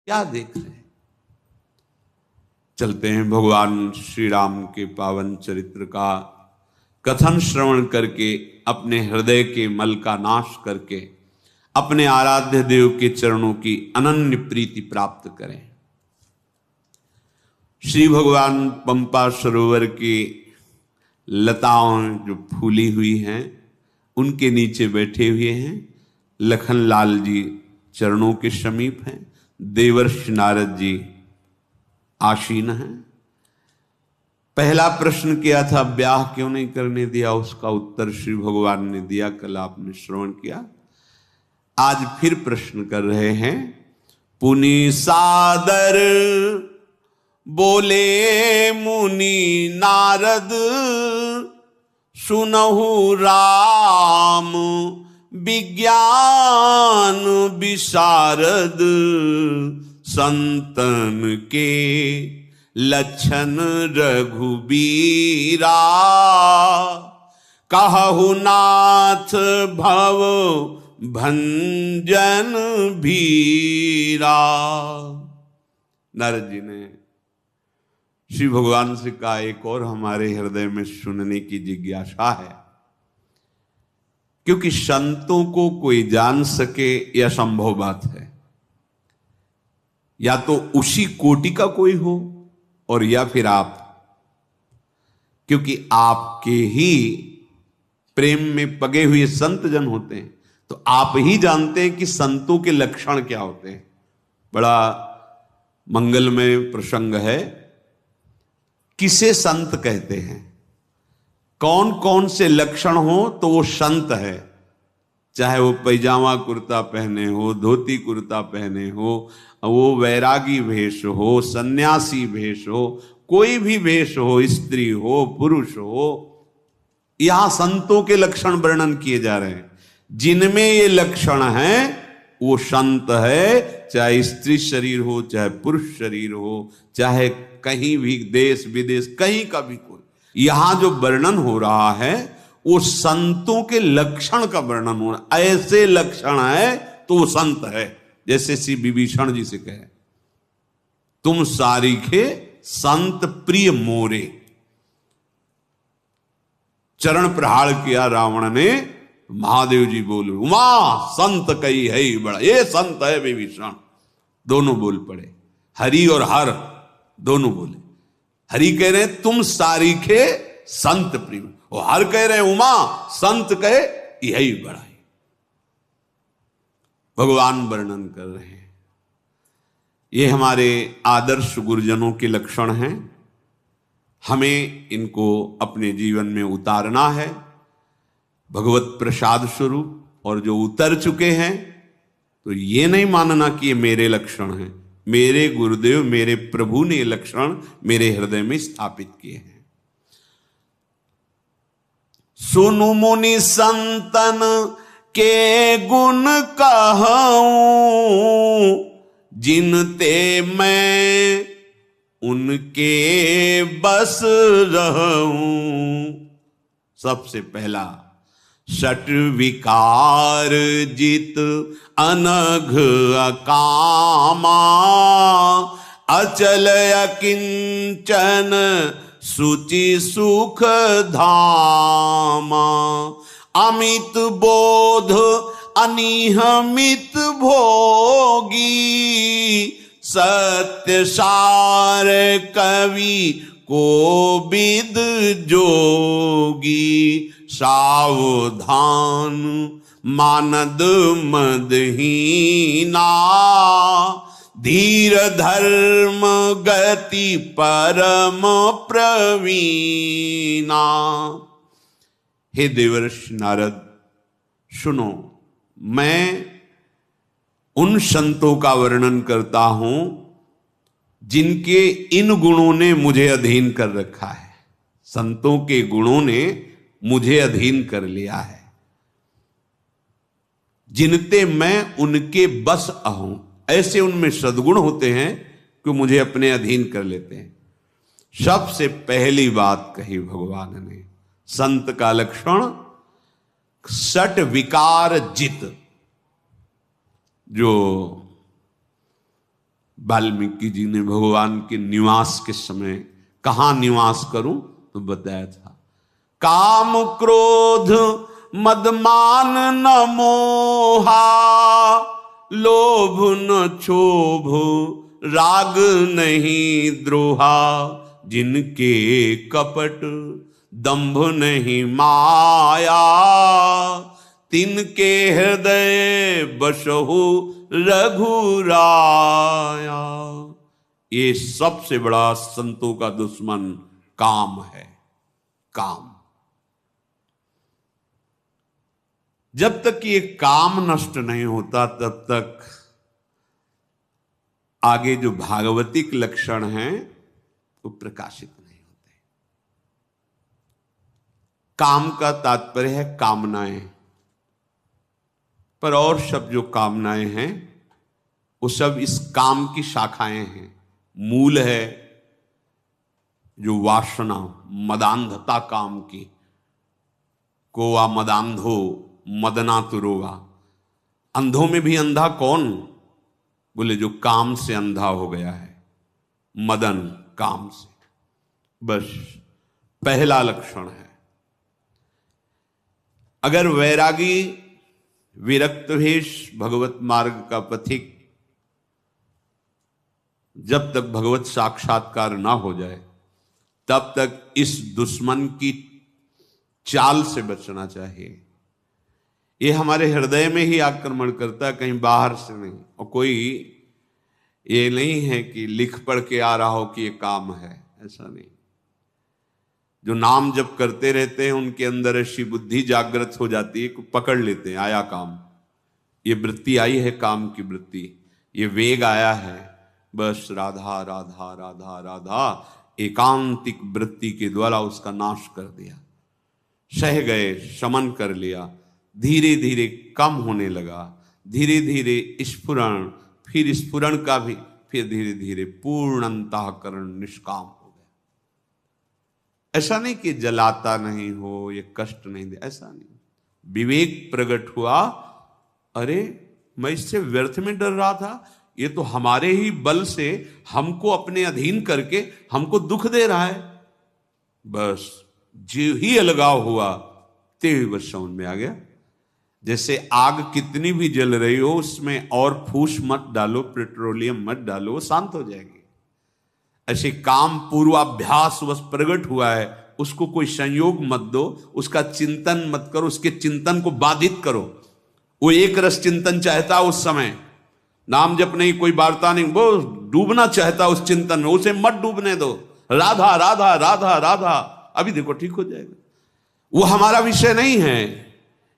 क्या देख रहे हैं? चलते हैं भगवान श्री राम के पावन चरित्र का कथन श्रवण करके अपने हृदय के मल का नाश करके अपने आराध्य देव के चरणों की अनन्य प्रीति प्राप्त करें। श्री भगवान पंपा सरोवर की लताओं जो फूली हुई हैं उनके नीचे बैठे हुए हैं। लखनलाल जी चरणों के समीप हैं, देवर्षि नारद जी आसीन हैं। पहला प्रश्न किया था ब्याह क्यों नहीं करने दिया, उसका उत्तर श्री भगवान ने दिया, कल आपने श्रवण किया। आज फिर प्रश्न कर रहे हैं। पुनि सादर बोले मुनि नारद, सुनहु राम विज्ञान विशारद, संतन के लक्षण रघुबीरा, कहु नाथ भव भंजन भीरा। नारद जी ने श्री भगवान से कहा, एक और हमारे हृदय में सुनने की जिज्ञासा है, क्योंकि संतों को कोई जान सके यह संभव बात है। या तो उसी कोटि का कोई हो और या फिर आप, क्योंकि आपके ही प्रेम में पगे हुए संत जन होते हैं, तो आप ही जानते हैं कि संतों के लक्षण क्या होते हैं। बड़ा मंगलमय प्रसंग है। किसे संत कहते हैं? कौन कौन से लक्षण हो तो वो संत है। चाहे वो पैजामा कुर्ता पहने हो, धोती कुर्ता पहने हो, वो वैरागी भेष हो, सन्यासी भेष हो, कोई भी भेष हो, स्त्री हो पुरुष हो, यहां संतों के लक्षण वर्णन किए जा रहे हैं। जिनमें ये लक्षण हैं वो संत है। चाहे स्त्री शरीर हो, चाहे पुरुष शरीर हो, चाहे कहीं भी देश विदेश कहीं का भी कोई, यहां जो वर्णन हो रहा है वो संतों के लक्षण का वर्णन हो रहा है। ऐसे लक्षण है तो वो संत है। जैसे श्री विभीषण जी से कहे, तुम सारीखे संत प्रिय मोरे। चरण प्रहार किया रावण ने, महादेव जी बोले, उमा संत कई है ही बड़ा, ये संत है विभीषण। दोनों बोल पड़े, हरि और हर दोनों बोले। हरि कह रहे हैं तुम सारीखे संत प्रिय, और हर कह रहे हैं उमा संत कहे यही बड़ा है। भगवान वर्णन कर रहे हैं। ये हमारे आदर्श गुरुजनों के लक्षण हैं। हमें इनको अपने जीवन में उतारना है भगवत प्रसाद स्वरूप। और जो उतर चुके हैं तो ये नहीं मानना कि ये मेरे लक्षण हैं। मेरे गुरुदेव मेरे प्रभु ने ये लक्षण मेरे हृदय में स्थापित किए हैं। सुनु मुनि संतन के गुण कहूं, जिनते मैं उनके बस रहूं। सबसे पहला, षट विकार जित अनघ अकामा, अचल अकिंचन सुचि सुख धामा। अमित बोध अनिहमित भोगी, सत्य सार कवि कोविद जोगी। सावधान मानद मदहीना, धीर धर्म गति परम प्रवीणा। हे देवर्षि नारद, सुनो, मैं उन संतों का वर्णन करता हूं जिनके इन गुणों ने मुझे अधीन कर रखा है। संतों के गुणों ने मुझे अधीन कर लिया है। जिनते मैं उनके बस आहूं। ऐसे उनमें सद्गुण होते हैं कि मुझे अपने अधीन कर लेते हैं। सबसे पहली बात कही भगवान ने, संत का लक्षण षट विकार जित। जो वाल्मीकि जी ने भगवान के निवास के समय कहां निवास करूं तो बताया था, काम क्रोध मदमान न मोहा, लोभ न क्षोभ राग नहीं द्रोहा, जिनके कपट दंभ नहीं माया, तिनके हृदय बसहु रघुराया। ये सबसे बड़ा संतों का दुश्मन काम है। काम, जब तक ये काम नष्ट नहीं होता तब तक आगे जो भागवतिक लक्षण हैं वो प्रकाशित नहीं होते। काम का तात्पर्य है कामनाएं, पर और सब जो कामनाएं हैं वो सब इस काम की शाखाएं हैं। मूल है जो वासना, मदांधता काम की, कोवा मदांधो मदना तुरोगा। अंधों में भी अंधा कौन? बोले जो काम से अंधा हो गया है, मदन काम से। बस पहला लक्षण है। अगर वैरागी विरक्त भेष भगवत मार्ग का पथिक जब तक भगवत साक्षात्कार ना हो जाए तब तक इस दुश्मन की चाल से बचना चाहिए। ये हमारे हृदय में ही आक्रमण करता है, कहीं बाहर से नहीं। और कोई ये नहीं है कि लिख पढ़ के आ रहा हो कि ये काम है, ऐसा नहीं। जो नाम जप करते रहते हैं उनके अंदर ऐसी बुद्धि जागृत हो जाती है कि पकड़ लेते हैं, आया काम, ये वृत्ति आई है काम की वृत्ति, ये वेग आया है, बस राधा राधा राधा राधा एकांतिक वृत्ति के द्वारा उसका नाश कर दिया। सह गए, शमन कर लिया, धीरे धीरे कम होने लगा, धीरे धीरे स्फुरण, फिर स्फुरण का भी, फिर धीरे धीरे पूर्ण अंतःकरण निष्काम हो गया। ऐसा नहीं कि जलाता नहीं हो, ये कष्ट नहीं दे, ऐसा नहीं। विवेक प्रकट हुआ, अरे मैं इससे व्यर्थ में डर रहा था, ये तो हमारे ही बल से हमको अपने अधीन करके हमको दुख दे रहा है। बस जो ही अलगाव हुआ ते बस समझ में आ गया। जैसे आग कितनी भी जल रही हो उसमें और फूस मत डालो, पेट्रोलियम मत डालो, वो शांत हो जाएगी। ऐसे काम पूर्वाभ्यास बस प्रकट हुआ है, उसको कोई संयोग मत दो, उसका चिंतन मत करो, उसके चिंतन को बाधित करो। वो एक रस चिंतन चाहता उस समय, नाम जप नहीं, कोई वार्ता नहीं, वो डूबना चाहता उस चिंतन में, उसे मत डूबने दो। राधा राधा राधा राधा, अभी देखो ठीक हो जाएगा। वो हमारा विषय नहीं है।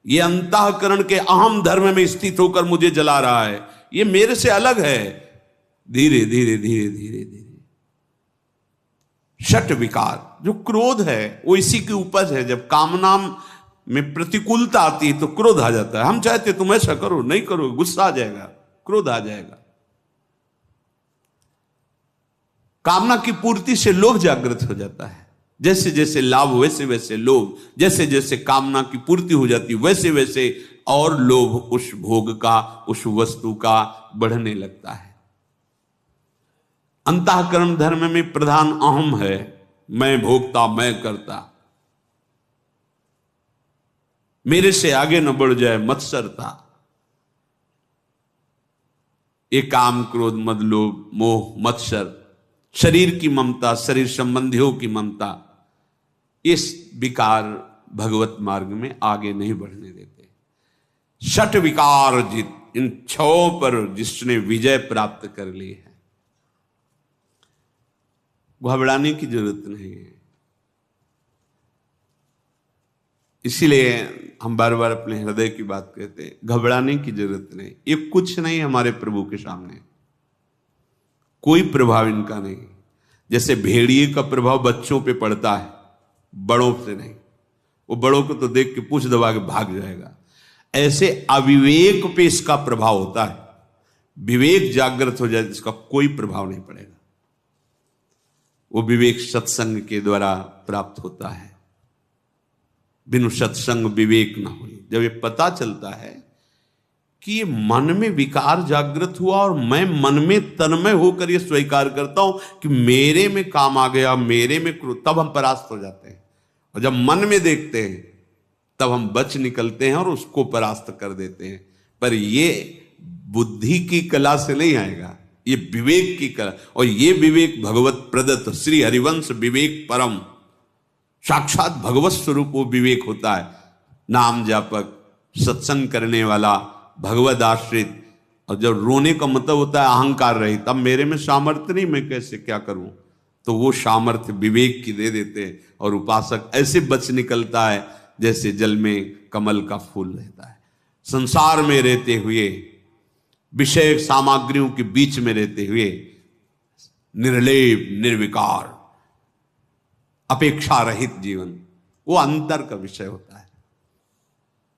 ये अंतःकरण के अहम धर्म में स्थित होकर मुझे जला रहा है, ये मेरे से अलग है। धीरे धीरे धीरे धीरे धीरे षट विकार, जो क्रोध है वो इसी की उपज है। जब कामना में प्रतिकूलता आती है तो क्रोध आ जाता है। हम चाहते तुम ऐसा करो, नहीं करो, गुस्सा आ जाएगा, क्रोध आ जाएगा। कामना की पूर्ति से लोभ जागृत हो जाता है। जैसे जैसे लाभ वैसे वैसे लोभ, जैसे जैसे कामना की पूर्ति हो जाती वैसे वैसे और लोभ उस भोग का, उस वस्तु का बढ़ने लगता है। अंतःकरण धर्म में प्रधान अहम है, मैं भोगता, मैं करता, मेरे से आगे न बढ़ जाए, मत्सरता। ये काम क्रोध मद लोभ मोह मत्सर, शरीर की ममता, शरीर संबंधियों की ममता, इस विकार भगवत मार्ग में आगे नहीं बढ़ने देते। षट विकार जित, इन छहों पर जिसने विजय प्राप्त कर ली है, घबराने की जरूरत नहीं है। इसीलिए हम बार बार अपने हृदय की बात कहते हैं, घबराने की जरूरत नहीं। ये कुछ नहीं हमारे प्रभु के सामने, कोई प्रभाव इनका नहीं। जैसे भेड़िए का प्रभाव बच्चों पे पड़ता है, बड़ों से नहीं। वो बड़ों को तो देख के पूंछ दबा के भाग जाएगा। ऐसे अविवेक पे इसका प्रभाव होता है। विवेक जागृत हो जाए इसका कोई प्रभाव नहीं पड़ेगा। वो विवेक सत्संग के द्वारा प्राप्त होता है। बिनु सत्संग विवेक ना हो। जब ये पता चलता है कि ये मन में विकार जागृत हुआ और मैं मन में तन्मय होकर ये स्वीकार करता हूं कि मेरे में काम आ गया, मेरे में क्रोध, तब हम परास्त हो जाते हैं। और जब मन में देखते हैं तब हम बच निकलते हैं और उसको परास्त कर देते हैं। पर ये बुद्धि की कला से नहीं आएगा, ये विवेक की कला। और ये विवेक भगवत प्रदत्त श्री हरिवंश विवेक परम, साक्षात भगवत स्वरूप वो विवेक होता है। नाम जापक, सत्संग करने वाला, भगवद आश्रित। और जब रोने का मतलब होता है अहंकार रहित, तब मेरे में सामर्थ्य नहीं, मैं कैसे क्या करूं, तो वो सामर्थ्य विवेक की दे देते हैं। और उपासक ऐसे बच निकलता है जैसे जल में कमल का फूल रहता है। संसार में रहते हुए, विषय सामग्रियों के बीच में रहते हुए निर्लेप, निर्विकार, अपेक्षा रहित जीवन, वो अंतर का विषय होता है।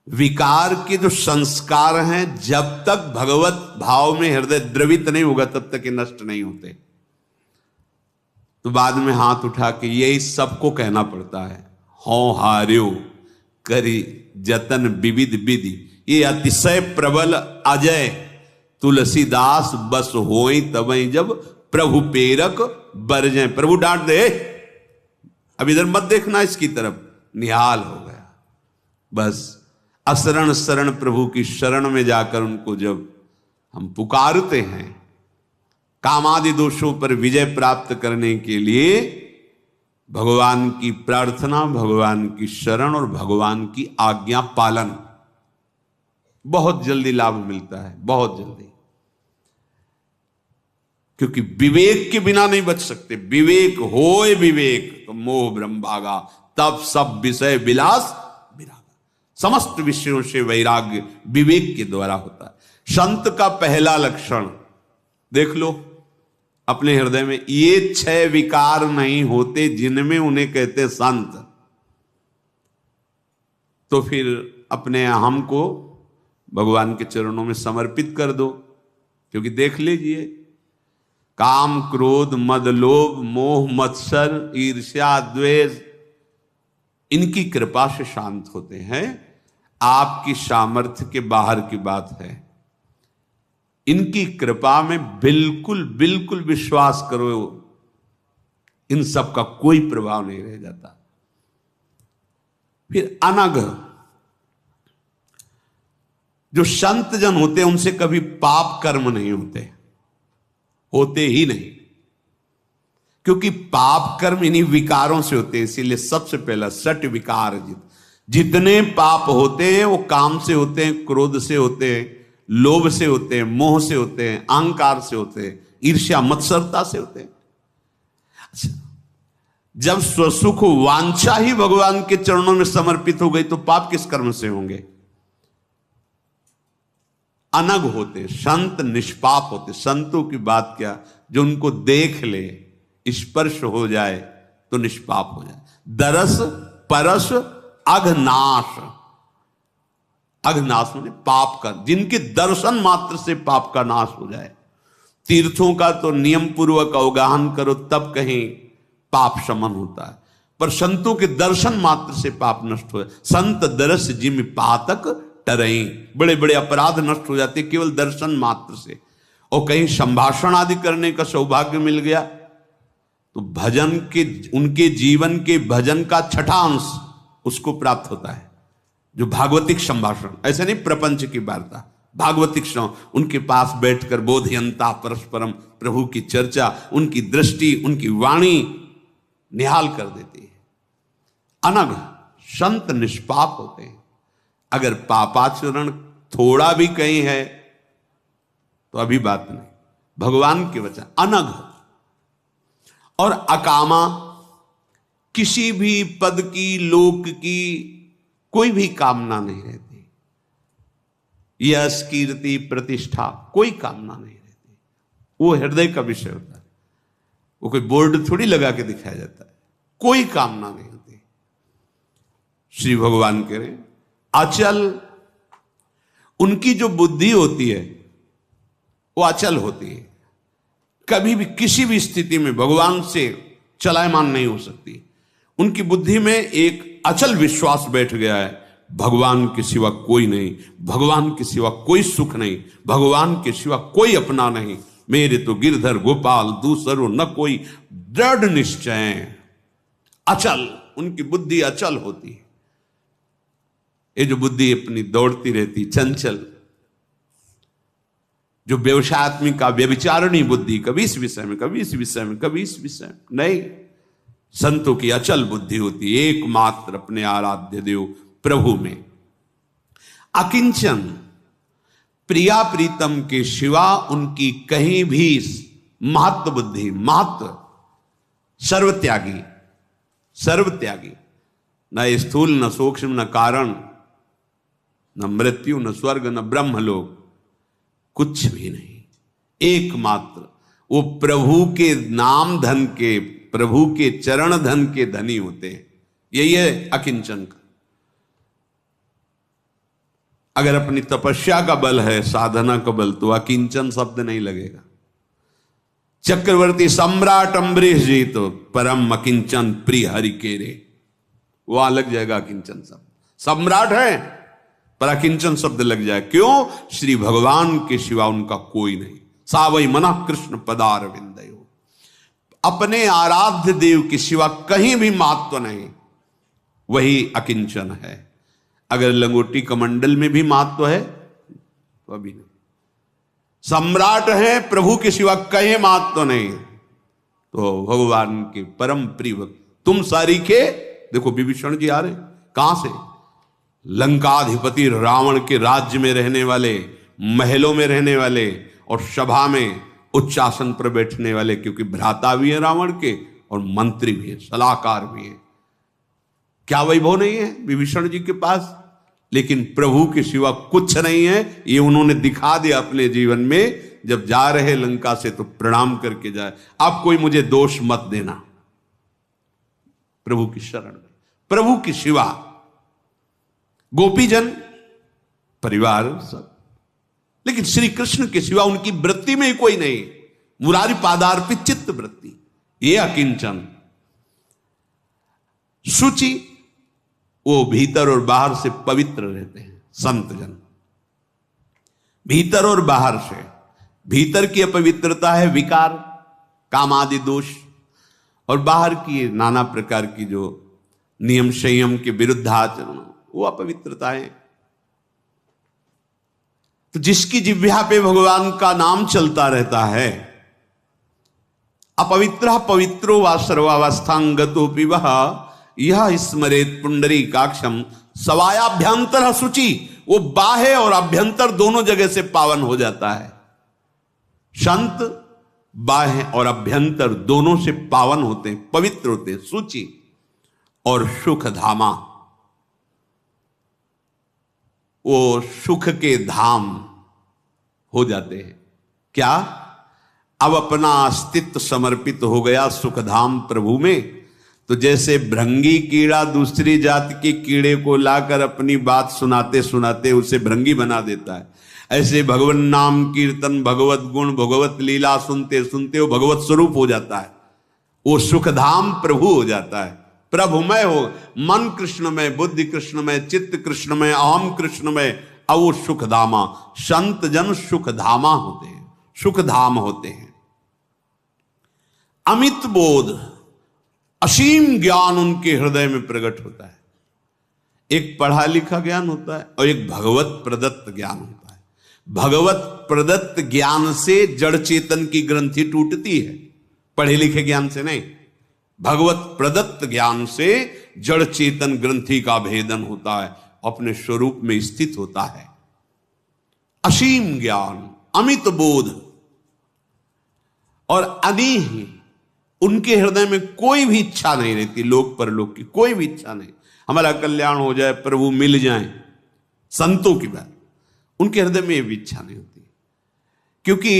विकार के जो संस्कार हैं, जब तक भगवत भाव में हृदय द्रवित नहीं होगा तब तक ये नष्ट नहीं होते। तो बाद में हाथ उठा के यही सबको कहना पड़ता है, हों हार्यो करी जतन विविध विधि, ये अतिशय प्रबल अजय तुलसीदास बस होई तबई जब प्रभु पेरक बरजें। प्रभु डांट दे, अब इधर मत देखना इसकी तरफ, निहाल हो गया। बस असरण शरण प्रभु की शरण में जाकर उनको जब हम पुकारते हैं, कामादि दोषों पर विजय प्राप्त करने के लिए भगवान की प्रार्थना, भगवान की शरण और भगवान की आज्ञा पालन, बहुत जल्दी लाभ मिलता है, बहुत जल्दी। क्योंकि विवेक के बिना नहीं बच सकते। विवेक होए विवेक तो मोह ब्रह्म भागा, तब सब विषय विलास विरागा। समस्त विषयों से वैराग्य विवेक के द्वारा होता है। संत का पहला लक्षण देख लो अपने हृदय में, ये 6 विकार नहीं होते जिनमें उन्हें कहते संत। तो फिर अपने अहम को भगवान के चरणों में समर्पित कर दो। क्योंकि देख लीजिए, काम, क्रोध, मद, लोभ, मोह, मत्सर, ईर्ष्या, द्वेष, इनकी कृपा से शांत होते हैं। आपकी सामर्थ्य के बाहर की बात है। इनकी कृपा में बिल्कुल बिल्कुल विश्वास करो, इन सब का कोई प्रभाव नहीं रह जाता। फिर अनघ, जो संत जन होते हैं उनसे कभी पाप कर्म नहीं होते ही नहीं। क्योंकि पाप कर्म इन्हीं विकारों से होते हैं। इसीलिए सबसे पहला सट विकार, जितने पाप होते हैं वो काम से होते हैं, क्रोध से होते हैं, लोभ से होते हैं, मोह से होते हैं, अहंकार से होते हैं, ईर्ष्या मत्सरता से होते हैं। अच्छा, जब स्वसुख वांछा ही भगवान के चरणों में समर्पित हो गई तो पाप किस कर्म से होंगे? अनग होते, संत निष्पाप होते। संतों की बात क्या, जो उनको देख ले, स्पर्श हो जाए तो निष्पाप हो जाए। दरस परस अघनाश, अघनाश माने पाप का, जिनके दर्शन मात्र से पाप का नाश हो जाए। तीर्थों का तो नियम पूर्वक अवगाहन करो तब कहीं पाप शमन होता है, पर संतों के दर्शन मात्र से पाप नष्ट हो जाए। संत दरस जिम पातक टरई, बड़े बड़े अपराध नष्ट हो जाते केवल दर्शन मात्र से। और कहीं संभाषण आदि करने का सौभाग्य मिल गया तो भजन के, उनके जीवन के भजन का छठा अंश उसको प्राप्त होता है, जो भागवतिक संभाषण। ऐसे नहीं प्रपंच की वार्ता, भागवतिक उनके पास बैठकर बोधयंता परस्परम, प्रभु की चर्चा, उनकी दृष्टि, उनकी वाणी निहाल कर देती है। अनघ, संत निष्पाप होते हैं। अगर पापाचरण थोड़ा भी कहीं है तो अभी बात नहीं, भगवान के वचन। अनघ और अकामा, किसी भी पद की, लोक की कोई भी कामना नहीं रहती। यश, कीर्ति, प्रतिष्ठा, कोई कामना नहीं रहती। वो हृदय का विषय होता है। वो कोई बोर्ड थोड़ी लगा के दिखाया जाता है, कोई कामना नहीं होती। श्री भगवान कह रहे अचल, उनकी जो बुद्धि होती है वो अचल होती है। कभी भी किसी भी स्थिति में भगवान से चलायमान नहीं हो सकती। उनकी बुद्धि में एक अचल विश्वास बैठ गया है, भगवान के सिवा कोई नहीं, भगवान के सिवा कोई सुख नहीं, भगवान के सिवा कोई अपना नहीं, मेरे तो गिरधर गोपाल दूसरो न कोई। दृढ़ निश्चय, अचल, उनकी बुद्धि अचल होती है। ये जो बुद्धि अपनी दौड़ती रहती, चंचल, जो व्यवसायत्मिक का व्यभिचारिणी बुद्धि, कभी इस विषय में, कभी इस विषय में, कभी इस विषय में नहीं, संतों की अचल बुद्धि होती है एकमात्र अपने आराध्य देव प्रभु में। अकिंचन, प्रिया प्रीतम के सिवा उनकी कहीं भी महत्व बुद्धि, महत्व, सर्वत्यागी, सर्वत्यागी, न स्थूल न सूक्ष्म न कारण, न मृत्यु न स्वर्ग न ब्रह्मलोक, कुछ भी नहीं, एकमात्र वो प्रभु के नाम धन के, प्रभु के चरण धन के धनी होते हैं। यही है अकिंचन का। अगर अपनी तपस्या का बल है, साधना का बल, तो अकिंचन शब्द नहीं लगेगा। चक्रवर्ती सम्राट अम्बरीश जी तो परम अकिंचन प्रिय हरि के रे, वहां लग जाएगा अकिंचन शब्द। सम्राट है पर अकिंचन शब्द लग जाए, क्यों? श्री भगवान के सिवा उनका कोई नहीं। सावई मना कृष्ण पदार विंदयो, अपने आराध्य देव के सिवा कहीं भी महत्व नहीं, वही अकिंचन है। अगर लंगोटी कमंडल में भी महत्व है तो अभी नहीं। सम्राट है, प्रभु के सिवा कहीं महत्व नहीं, तो भगवान के परम प्रिय भक्त। तुम सारी के देखो, विभीषण जी आ रहे कहां से? लंकाधिपति रावण के राज्य में रहने वाले, महलों में रहने वाले और सभा में उच्च आसन पर बैठने वाले, क्योंकि भ्राता भी है रावण के और मंत्री भी है, सलाहकार भी है। क्या वैभव नहीं है विभीषण जी के पास? लेकिन प्रभु के सिवा कुछ नहीं है, ये उन्होंने दिखा दिया अपने जीवन में। जब जा रहे लंका से तो प्रणाम करके जाए, आप कोई मुझे दोष मत देना, प्रभु की शरण में, प्रभु के सिवा गोपीजन परिवार सब, लेकिन श्री कृष्ण के सिवा उनकी वृत्ति में ही कोई नहीं। मुरारी पादार्पित चित्त वृत्ति, ये अकिंचन। शुचि, वो भीतर और बाहर से पवित्र रहते हैं संत जन, भीतर और बाहर से। भीतर की अपवित्रता है विकार, काम आदि दोष, और बाहर की नाना प्रकार की जो नियम संयम के विरुद्ध आचरण, वो अपवित्रता है। तो जिसकी जिह्वा पे भगवान का नाम चलता रहता है, अपवित्र पवित्रो वा सर्वावस्थांगतोपि वह यह स्मरेत पुंडरीकाक्षम सवायाभ्यंतर शुचि, वो बाह्य और अभ्यंतर दोनों जगह से पावन हो जाता है। संत बाह्य और अभ्यंतर दोनों से पावन होते हैं, पवित्र होते हैं, शुचि और सुख धामा, वो सुख के धाम हो जाते हैं। क्या? अब अपना अस्तित्व समर्पित हो गया सुख धाम प्रभु में। तो जैसे भृंगी कीड़ा दूसरी जाति के कीड़े को लाकर अपनी बात सुनाते सुनाते उसे भृंगी बना देता है, ऐसे भगवान नाम कीर्तन, भगवत गुण, भगवत लीला सुनते सुनते वो भगवत स्वरूप हो जाता है, वो सुखधाम प्रभु हो जाता है। प्रभुमय हो, मन कृष्णमय, बुद्धि कृष्णमय, चित्त कृष्णमय, अहम कृष्णमय, अब वो सुखधामा। संत जन सुखधामा होते हैं, सुखधाम होते हैं। अमित बोध, असीम ज्ञान उनके हृदय में प्रकट होता है। एक पढ़ा लिखा ज्ञान होता है और एक भगवत प्रदत्त ज्ञान होता है। भगवत प्रदत्त ज्ञान से जड़ चेतन की ग्रंथि टूटती है, पढ़े लिखे ज्ञान से नहीं। भगवत प्रदत्त ज्ञान से जड़ चेतन ग्रंथि का भेदन होता है, अपने स्वरूप में स्थित होता है। असीम ज्ञान, अमित बोध और अनीह, उनके हृदय में कोई भी इच्छा नहीं रहती, लोक परलोक की कोई भी इच्छा नहीं। हमारा कल्याण हो जाए, प्रभु मिल जाए, संतों की बात, उनके हृदय में ये भी इच्छा नहीं होती, क्योंकि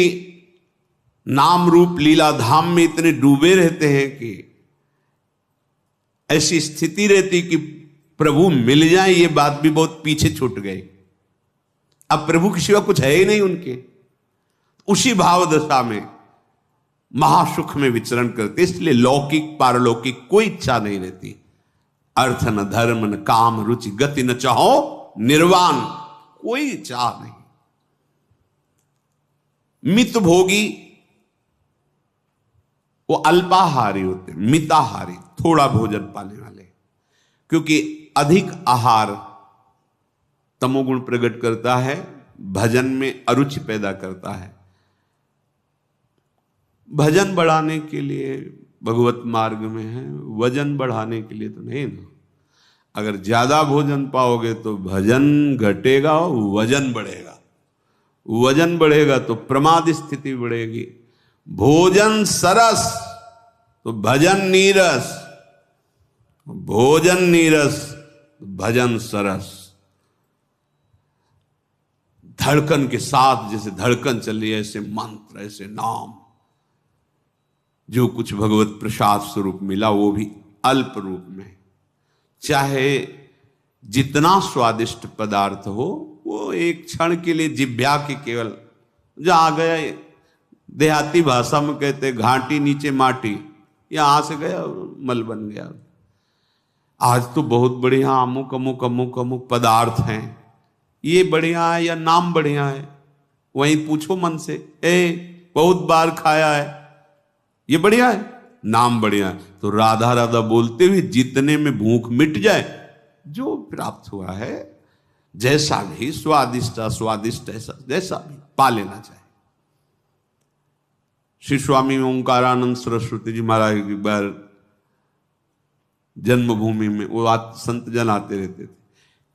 नाम रूप लीला धाम में इतने डूबे रहते हैं कि ऐसी स्थिति रहती कि प्रभु मिल जाए ये बात भी बहुत पीछे छूट गई। अब प्रभु के सिवा कुछ है ही नहीं उनके, उसी भाव दशा में महासुख में विचरण करते, इसलिए लौकिक पारलौकिक कोई इच्छा नहीं रहती। अर्थ न धर्म न काम रुचि गति न चाहो निर्वाण, कोई चाह नहीं। मित भोगी वो अल्पाहारी होते, मिताहारी थोड़ा भोजन पाने वाले, क्योंकि अधिक आहार तमोगुण प्रकट करता है, भजन में अरुचि पैदा करता है। भजन बढ़ाने के लिए भगवत मार्ग में है, वजन बढ़ाने के लिए तो नहीं ना। अगर ज्यादा भोजन पाओगे तो भजन घटेगा, वजन बढ़ेगा, वजन बढ़ेगा तो प्रमाद स्थिति बढ़ेगी। भोजन सरस तो भजन नीरस, भोजन नीरस भजन सरस। धड़कन के साथ जैसे धड़कन चल रही है, ऐसे मंत्र, ऐसे नाम, जो कुछ भगवत प्रसाद स्वरूप मिला वो भी अल्प रूप में। चाहे जितना स्वादिष्ट पदार्थ हो वो एक क्षण के लिए जिभ्या की केवल, जहां गया, देहाती भाषा में कहते घाटी नीचे माटी, यहां से गया मल बन गया। आज तो बहुत बढ़िया अमुक अमुक अमुक अमुक पदार्थ हैं, ये बढ़िया है या नाम बढ़िया है, वहीं पूछो मन से, बहुत बार खाया है, ये बढ़िया है, नाम बढ़िया है, तो राधा राधा बोलते हुए जितने में भूख मिट जाए, जो प्राप्त हुआ है जैसा भी स्वादिष्ट स्वादिष्ट ऐसा जैसा भी पा लेना चाहिए। श्री स्वामी ओंकारानंद सरस्वती जी महाराज की बार जन्मभूमि में वो संत जन आते रहते थे,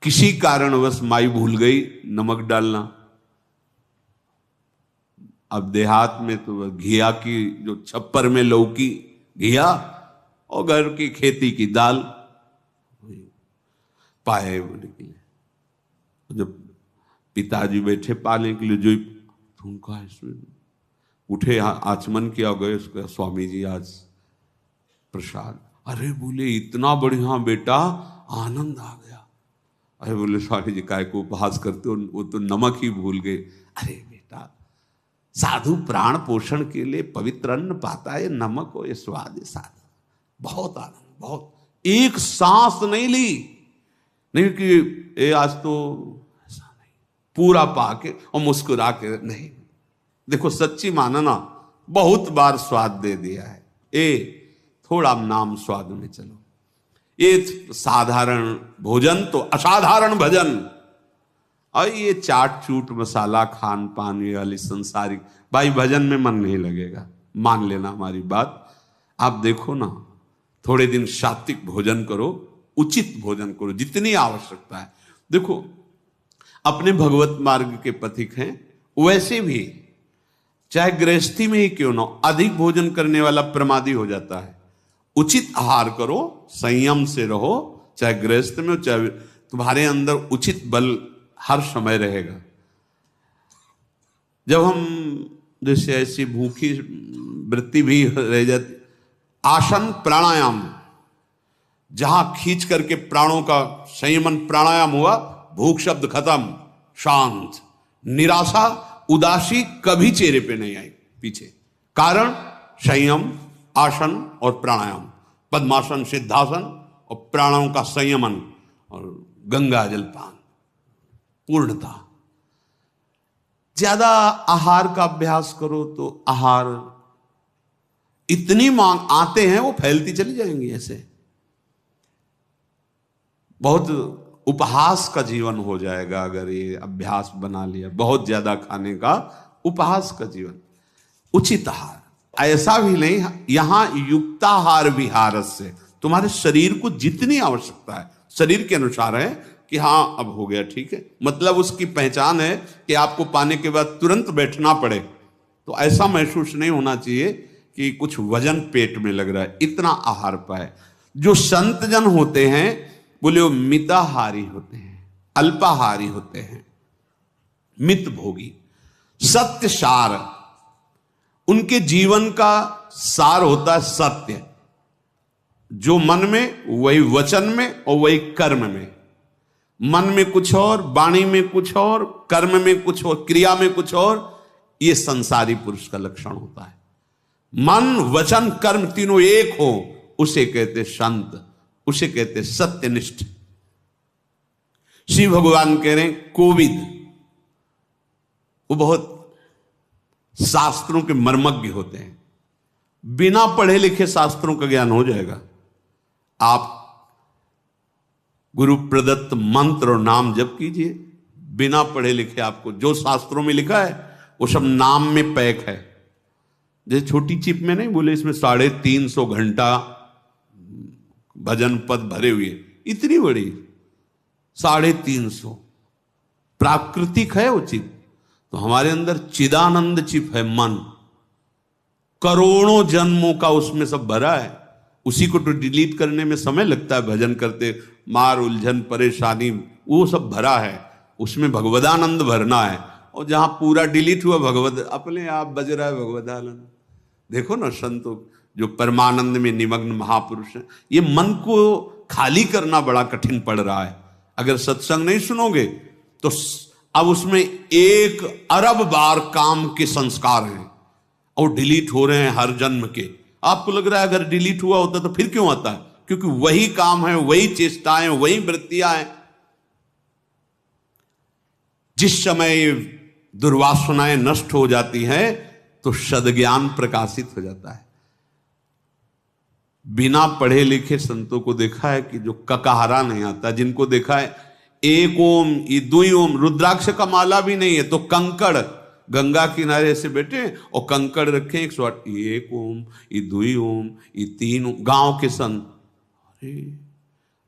किसी कारणवश माई भूल गई नमक डालना। अब देहात में तो घिया की जो छप्पर में लौकी घिया और घर की खेती की दाल पाए बोले के लिए। जब पिताजी बैठे पाने के लिए, जो उनका उठे आचमन किया गए उसका, स्वामी जी आज प्रसाद। अरे बोले इतना बढ़िया बेटा, आनंद आ गया। अरे बोले स्वामी जी काय को उपहास करते हो, वो तो नमक ही भूल गए। अरे बेटा, साधु प्राण पोषण के लिए पवित्र अन्न पाता है, नमक हो ये स्वाद है साधु, बहुत आनंद, बहुत। एक सांस नहीं ली, नहीं कि ए आज तो ऐसा नहीं, पूरा पाके और मुस्कुरा के नहीं। देखो सच्ची मानना, बहुत बार स्वाद दे दिया है, थोड़ा नाम स्वाद में चलो। ये साधारण भोजन तो असाधारण भजन, और ये चाट चूट मसाला खान पान ये वाली संसारिक, भाई भजन में मन नहीं लगेगा, मान लेना हमारी बात। आप देखो ना, थोड़े दिन सात्विक भोजन करो, उचित भोजन करो जितनी आवश्यकता है। देखो अपने भगवत मार्ग के पथिक हैं, वैसे भी चाहे गृहस्थी में ही क्यों ना, अधिक भोजन करने वाला प्रमादी हो जाता है। उचित आहार करो, संयम से रहो, चाहे गृहस्थ में हो चाहे, तुम्हारे अंदर उचित बल हर समय रहेगा। जब हम जैसे ऐसी भूखी वृत्ति भी रह जाती, आसन प्राणायाम, जहां खींच करके प्राणों का संयमन प्राणायाम हुआ, भूख शब्द खत्म, शांत, निराशा उदासी कभी चेहरे पे नहीं आई पीछे। कारण संयम, आसन और प्राणायाम, पद्मासन, सिद्धासन और प्राणों का संयमन और गंगा जल पान, पूर्णता। ज्यादा आहार का अभ्यास करो तो आहार इतनी मांग आते हैं वो फैलती चली जाएंगी। ऐसे बहुत उपहास का जीवन हो जाएगा अगर ये अभ्यास बना लिया, बहुत ज्यादा खाने का, उपहास का जीवन। उचित आहार, ऐसा भी नहीं, यहां युक्ताहार विहार से तुम्हारे शरीर को जितनी आवश्यकता है शरीर के अनुसार है कि हाँ अब हो गया ठीक है, मतलब उसकी पहचान है कि आपको पाने के बाद तुरंत बैठना पड़े, तो ऐसा महसूस नहीं होना चाहिए कि कुछ वजन पेट में लग रहा है, इतना आहार पाए। जो संत जन होते हैं बोले वो मिताहारी होते हैं, अल्पाहारी होते हैं, मित भोगी, सत्य सार, उनके जीवन का सार होता है सत्य। जो मन में वही वचन में और वही कर्म में, मन में कुछ और, वाणी में कुछ और, कर्म में कुछ और, क्रिया में कुछ और, ये संसारी पुरुष का लक्षण होता है। मन वचन कर्म तीनों एक हो उसे कहते संत, उसे कहते सत्यनिष्ठ। श्री भगवान कह रहे हैं कोविद, वो बहुत शास्त्रों के मर्मज्ञ होते हैं। बिना पढ़े लिखे शास्त्रों का ज्ञान हो जाएगा। आप गुरु प्रदत्त मंत्र और नाम जप कीजिए, बिना पढ़े लिखे आपको जो शास्त्रों में लिखा है वो सब नाम में पैक है। जैसे छोटी चिप में नहीं बोले इसमें 350 घंटा भजन पद भरे हुए, इतनी बड़ी 350 प्राकृतिक है वो चिप। तो हमारे अंदर चिदानंद चिप है, मन करोड़ों जन्मों का उसमें सब भरा है। उसी को तो डिलीट करने में समय लगता है, भजन करते मार उलझन परेशानी वो सब भरा है, उसमें भगवदानंद भरना है। और जहां पूरा डिलीट हुआ भगवद अपने आप बज रहा है भगवदानंद। देखो ना संतों जो परमानंद में निमग्न महापुरुष हैं, ये मन को खाली करना बड़ा कठिन पड़ रहा है। अगर सत्संग नहीं सुनोगे तो अब उसमें 1 अरब बार काम के संस्कार हैं और डिलीट हो रहे हैं हर जन्म के। आपको लग रहा है अगर डिलीट हुआ होता तो फिर क्यों आता है? क्योंकि वही काम है, वही चेष्टाएं, वही वृत्तियां हैं। जिस समय दुर्वासनाएं नष्ट हो जाती हैं तो सद्ज्ञान प्रकाशित हो जाता है। बिना पढ़े लिखे संतों को देखा है कि जो ककहरा नहीं आता, जिनको देखा है 1 ओम, ये 2 ओम, रुद्राक्ष का माला भी नहीं है तो कंकड़ गंगा किनारे से बैठे और कंकड़ रखे 108, 1 ओम, ये 2 ओम, ये 3 ओम। गांव के संत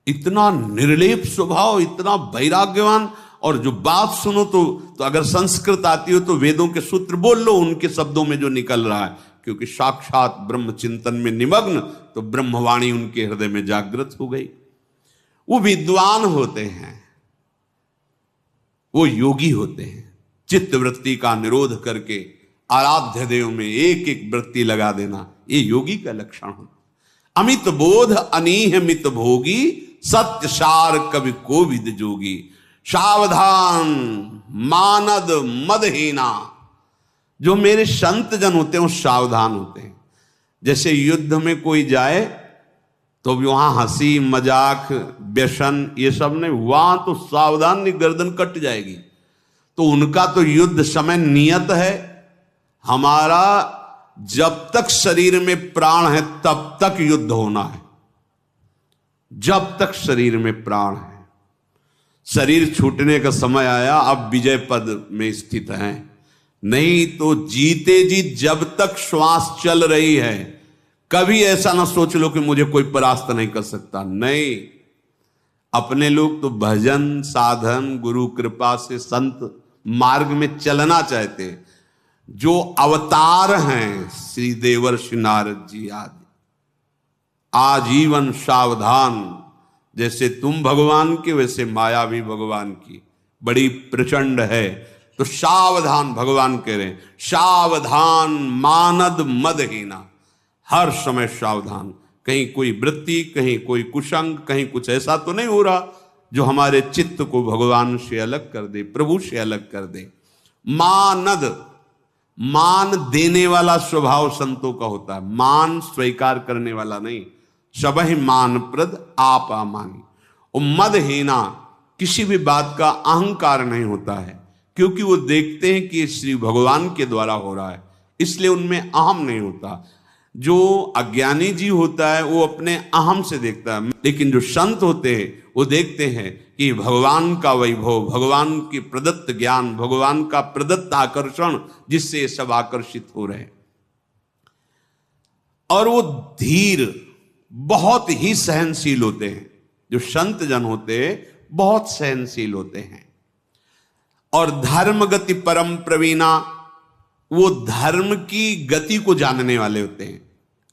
इतना निर्लेप स्वभाव, इतना वैराग्यवान, और जो बात सुनो तो अगर संस्कृत आती हो तो वेदों के सूत्र बोल लो उनके शब्दों में जो निकल रहा है, क्योंकि साक्षात ब्रह्म चिंतन में निमग्न, तो ब्रह्मवाणी उनके हृदय में जागृत हो गई। वो विद्वान होते हैं, वो योगी होते हैं। चित्त वृत्ति का निरोध करके आराध्य देव में एक एक वृत्ति लगा देना, ये योगी का लक्षण होता। अमित बोध अनीह मित भोगी, सत्य सार कवि कोविद जोगी। सावधान मानद मदहीना। जो मेरे संत जन होते हैं वो सावधान होते हैं। जैसे युद्ध में कोई जाए तो वहां हंसी मजाक व्यसन ये सब नहीं, वहां तो सावधान नहीं, गर्दन कट जाएगी। तो उनका तो युद्ध समय नियत है, हमारा जब तक शरीर में प्राण है तब तक युद्ध होना है। जब तक शरीर में प्राण है, शरीर छूटने का समय आया, अब विजय पद में स्थित हैं। नहीं तो जीते जी जब तक श्वास चल रही है, कभी ऐसा ना सोच लो कि मुझे कोई परास्त नहीं कर सकता। नहीं, अपने लोग तो भजन साधन गुरु कृपा से संत मार्ग में चलना चाहते हैं। जो अवतार हैं श्री देवर्षि नारद जी आदि, आजीवन सावधान। जैसे तुम भगवान के, वैसे माया भी भगवान की बड़ी प्रचंड है। तो सावधान, भगवान कह रहे हैं सावधान मानद मदहीना, हर समय सावधान। कहीं कोई वृत्ति, कहीं कोई कुसंग, कहीं कुछ ऐसा तो नहीं हो रहा जो हमारे चित्त को भगवान से अलग कर दे, प्रभु से अलग कर दे। मानद, मान देने वाला स्वभाव संतों का होता है, मान स्वीकार करने वाला नहीं। सबहि मान प्रद आप अमानी। और मदहीना, किसी भी बात का अहंकार नहीं होता है, क्योंकि वो देखते हैं कि श्री भगवान के द्वारा हो रहा है, इसलिए उनमें अहम नहीं होता। जो अज्ञानी जी होता है वो अपने अहम से देखता है, लेकिन जो संत होते हैं वो देखते हैं कि भगवान का वैभव, भगवान की प्रदत्त ज्ञान, भगवान का प्रदत्त आकर्षण, जिससे सब आकर्षित हो रहे हैं। और वो धीर, बहुत ही सहनशील होते हैं। जो संत जन होते हैं बहुत सहनशील होते हैं। और धर्म गति परम प्रवीणा, वो धर्म की गति को जानने वाले होते हैं।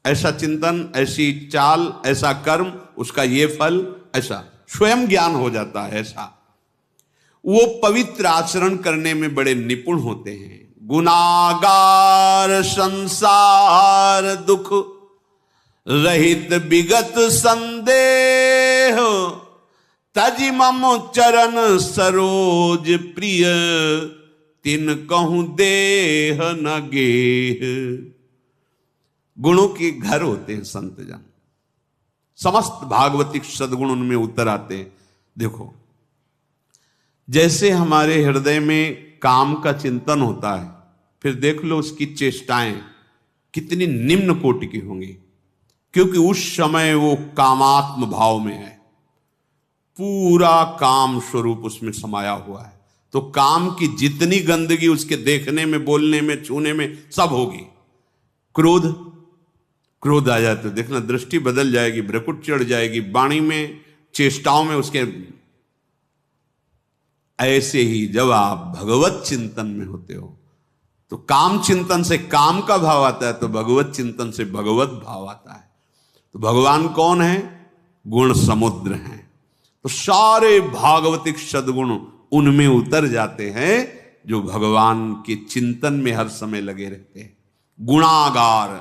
ऐसा चिंतन, ऐसी चाल, ऐसा कर्म, उसका ये फल, ऐसा स्वयं ज्ञान हो जाता है। ऐसा वो पवित्र आचरण करने में बड़े निपुण होते हैं। गुनागार संसार दुख रहित विगत संदेह, तजि मम चरण सरोज प्रिय, तिन कहूं देह न गेह। गुणों के घर होते हैं संत जन। समस्त भागवतिक सद्गुण उनमें उतर आते हैं। देखो, जैसे हमारे हृदय में काम का चिंतन होता है, फिर देख लो उसकी चेष्टाएं कितनी निम्न कोटि की होंगी, क्योंकि उस समय वो कामात्म भाव में है, पूरा काम स्वरूप उसमें समाया हुआ है। तो काम की जितनी गंदगी उसके देखने में, बोलने में, छूने में सब होगी। क्रोध आ जाए तो देखना दृष्टि बदल जाएगी, भ्रकुट चढ़ जाएगी, वाणी में, चेष्टाओं में उसके। ऐसे ही जब आप भगवत चिंतन में होते हो तो काम चिंतन से काम का भाव आता है, तो भगवत चिंतन से भगवत भाव आता है। तो भगवान कौन है? गुण समुद्र हैं। तो सारे भागवतिक सद्गुण उनमें उतर जाते हैं जो भगवान के चिंतन में हर समय लगे रहते हैं। गुणागार,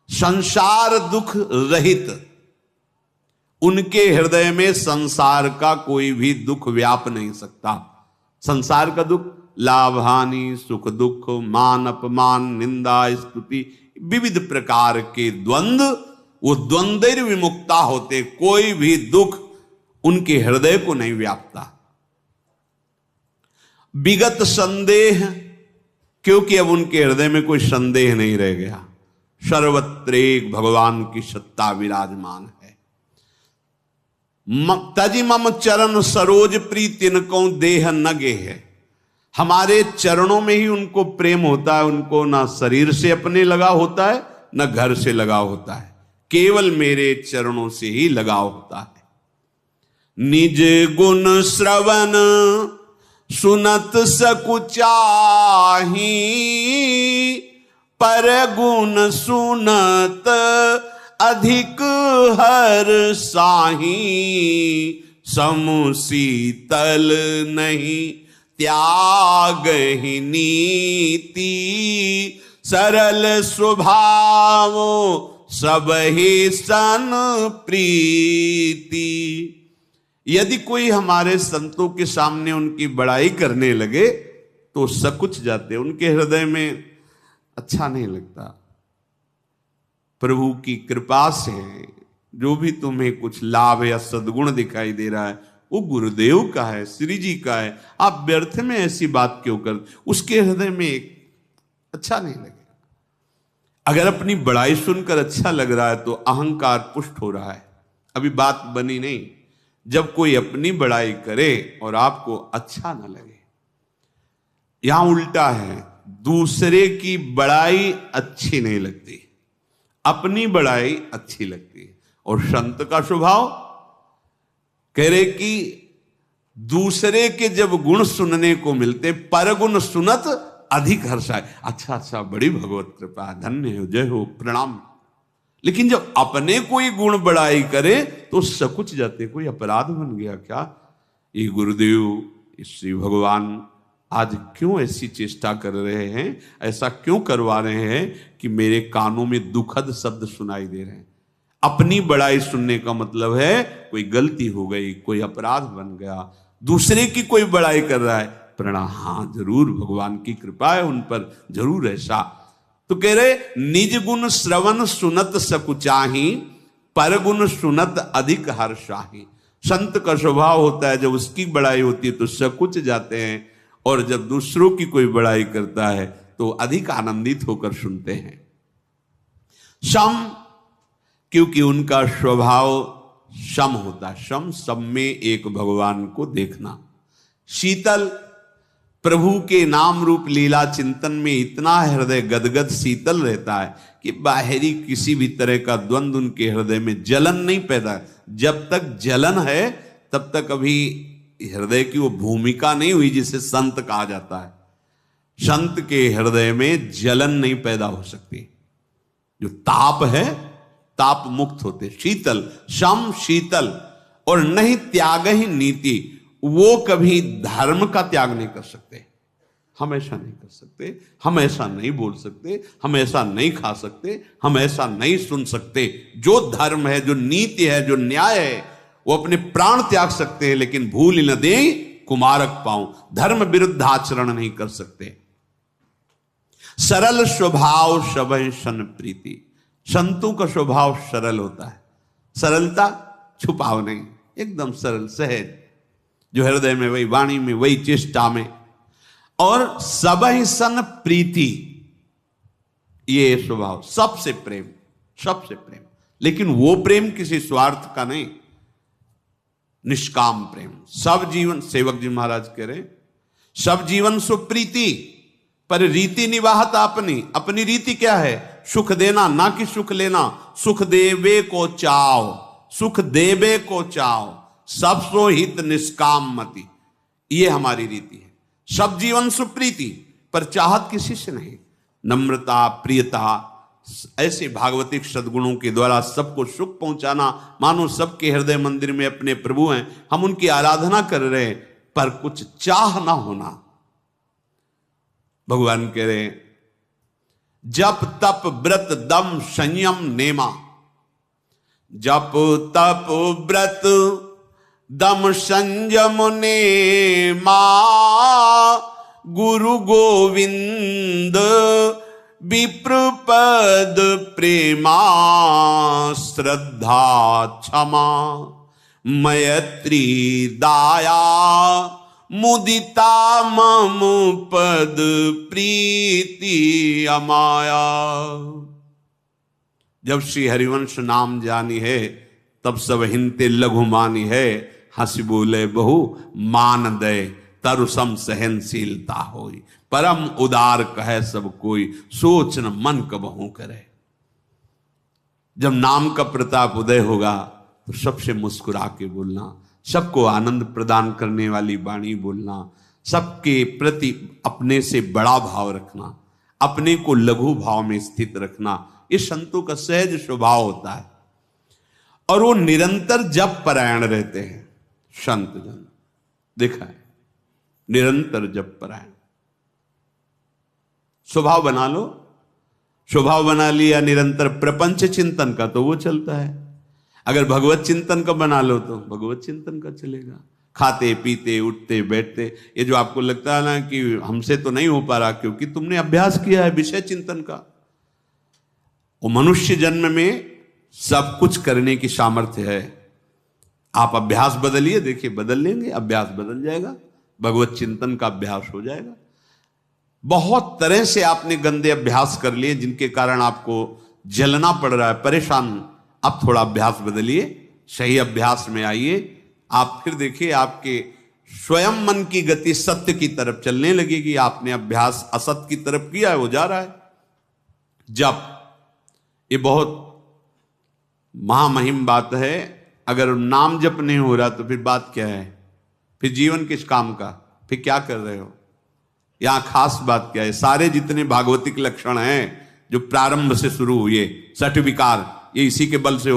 संसार दुख रहित, उनके हृदय में संसार का कोई भी दुख व्याप नहीं सकता। संसार का दुख, लाभ हानि, सुख दुख, मान अपमान, निंदा स्तुति, विविध प्रकार के द्वंद्व, वो द्वंद्व विमुक्ता होते, कोई भी दुख उनके हृदय को नहीं व्यापता। विगत संदेह, क्योंकि अब उनके हृदय में कोई संदेह नहीं रह गया, सर्वत्र एक भगवान की सत्ता विराजमान है। तजि मम चरण सरोज प्रीतिन को देह नगे है, हमारे चरणों में ही उनको प्रेम होता है। उनको ना शरीर से अपने लगाव होता है, ना घर से लगाव होता है, केवल मेरे चरणों से ही लगाव होता है। निज गुण श्रवण सुनत सकुचाही, पर गुण सुनत अधिक हर साही, समु शीतल नहीं त्याग ही नीति, सरल स्वभाव सब ही सन प्रीति। यदि कोई हमारे संतों के सामने उनकी बड़ाई करने लगे तो सकुच जाते, उनके हृदय में अच्छा नहीं लगता। प्रभु की कृपा से जो भी तुम्हें कुछ लाभ या सद्गुण दिखाई दे रहा है वो गुरुदेव का है, श्री जी का है। आप व्यर्थ में ऐसी बात क्यों कर, उसके हृदय में एक अच्छा नहीं लगेगा। अगर अपनी बड़ाई सुनकर अच्छा लग रहा है तो अहंकार पुष्ट हो रहा है, अभी बात बनी नहीं। जब कोई अपनी बड़ाई करे और आपको अच्छा ना लगे, यहां उल्टा है, दूसरे की बड़ाई अच्छी नहीं लगती, अपनी बड़ाई अच्छी लगती है। और संत का स्वभाव कह रहे कि दूसरे के जब गुण सुनने को मिलते, पर गुण सुनत अधिक हर्षाय। अच्छा अच्छा, बड़ी भगवत कृपा, धन्य हो, जय हो, प्रणाम। लेकिन जब अपने कोई गुण बड़ाई करे तो सकुच जाते, कोई अपराध बन गया क्या? ये गुरुदेव, श्री भगवान आज क्यों ऐसी चेष्टा कर रहे हैं, ऐसा क्यों करवा रहे हैं कि मेरे कानों में दुखद शब्द सुनाई दे रहे हैं। अपनी बड़ाई सुनने का मतलब है कोई गलती हो गई, कोई अपराध बन गया। दूसरे की कोई बड़ाई कर रहा है, प्रणाम, हाँ जरूर, भगवान की कृपा है उन पर, जरूर ऐसा। तो कह रहे निज गुण श्रवण सुनत सकुचाही, पर गुण सुनत अधिक हर्षाही। संत का स्वभाव होता है जब उसकी बड़ाई होती है तो सकुच जाते हैं, और जब दूसरों की कोई बड़ाई करता है तो अधिक आनंदित होकर सुनते हैं। सम, क्योंकि उनका स्वभाव सम होता है, सम, सब में एक भगवान को देखना। शीतल, प्रभु के नाम रूप लीला चिंतन में इतना हृदय गदगद शीतल रहता है कि बाहरी किसी भी तरह का द्वंद्व उनके हृदय में जलन नहीं पैदा। जब तक जलन है तब तक अभी हृदय की वो भूमिका नहीं हुई जिसे संत कहा जाता है। संत के हृदय में जलन नहीं पैदा हो सकती, जो ताप है ताप मुक्त होते। शीतल, सम शीतल, और नहीं त्याग ही नीति, वो कभी धर्म का त्याग नहीं कर सकते। हम ऐसा नहीं कर सकते, हम ऐसा नहीं बोल सकते, हम ऐसा नहीं खा सकते, हम ऐसा नहीं सुन सकते। जो धर्म है, जो नीति है, जो न्याय है, वो अपने प्राण त्याग सकते हैं, लेकिन भूल न दे कुमारक पाऊं, धर्म विरुद्ध आचरण नहीं कर सकते। सरल स्वभाव सबहि सन प्रीति, संतों का स्वभाव सरल होता है, सरलता, छुपाव नहीं, एकदम सरल सहज, जो हृदय में वही वाणी में वही चेष्टा में। और सबहि सन प्रीति, ये स्वभाव, सबसे प्रेम, सबसे प्रेम, लेकिन वो प्रेम किसी स्वार्थ का नहीं, निष्काम प्रेम। सब जीवन, सेवक जी महाराज कह रहे हैं, सब जीवन सुप्रीति पर रीति निवाहत अपनी। अपनी रीति क्या है? सुख देना, ना कि सुख लेना। सुख देवे को चाव, सुख देवे को चाव, सब सो हित निष्काम मति, ये हमारी रीति है। सब जीवन सुप्रीति पर चाहत किसी से नहीं। नम्रता, प्रियता, ऐसे भागवतिक सद्गुणों के द्वारा सबको सुख पहुंचाना, मानो सबके हृदय मंदिर में अपने प्रभु हैं, हम उनकी आराधना कर रहे हैं, पर कुछ चाह ना होना। भगवान कह रहे हैं, जप तप व्रत दम संयम नेमा, जप तप व्रत दम संयम नेमा, गुरु गोविंद विप्रपद प्रेमा, श्रद्धा क्षमा मैत्री दाया, मुदिता मम पद प्रीति अमाया। जब श्री हरिवंश नाम जानी है, तब सब हिंते लघु मानी है। हंसी बोले बहु मान दे, तरुसम सहनशीलता होई, परम उदार कहे सब कोई, सोच न मन कबहू करे। जब नाम का प्रताप उदय होगा तो सबसे मुस्कुरा के बोलना, सबको आनंद प्रदान करने वाली वाणी बोलना, सबके प्रति अपने से बड़ा भाव रखना, अपने को लघु भाव में स्थित रखना, ये संतों का सहज स्वभाव होता है। और वो निरंतर जप परायण रहते हैं संत जन, देखा है, निरंतर जप परायण। स्वभाव बना लो, स्वभाव बना लिया निरंतर प्रपंच चिंतन का, तो वो चलता है। अगर भगवत चिंतन का बना लो तो भगवत चिंतन का चलेगा। खाते पीते उठते बैठते, ये जो आपको लगता है ना कि हमसे तो नहीं हो पा रहा, क्योंकि तुमने अभ्यास किया है विषय चिंतन का। वो मनुष्य जन्म में सब कुछ करने की सामर्थ्य है। आप अभ्यास बदलिए, देखिए बदल लेंगे, अभ्यास बदल जाएगा, भगवत चिंतन का अभ्यास हो जाएगा। बहुत तरह से आपने गंदे अभ्यास कर लिए जिनके कारण आपको जलना पड़ रहा है, परेशान। अब थोड़ा अभ्यास बदलिए, सही अभ्यास में आइए, आप फिर देखिए आपके स्वयं मन की गति सत्य की तरफ चलने लगेगी। आपने अभ्यास असत्य की तरफ किया है, वो जा रहा है। जप, ये बहुत महामहिम बात है। अगर नाम जप नहीं हो रहा तो फिर बात क्या है? फिर जीवन किस काम का? फिर क्या कर रहे हो? यहां खास बात क्या है? सारे जितने भागवतिक लक्षण हैं जो प्रारंभ से शुरू हुए, सठ विकार, ये इसी के बल से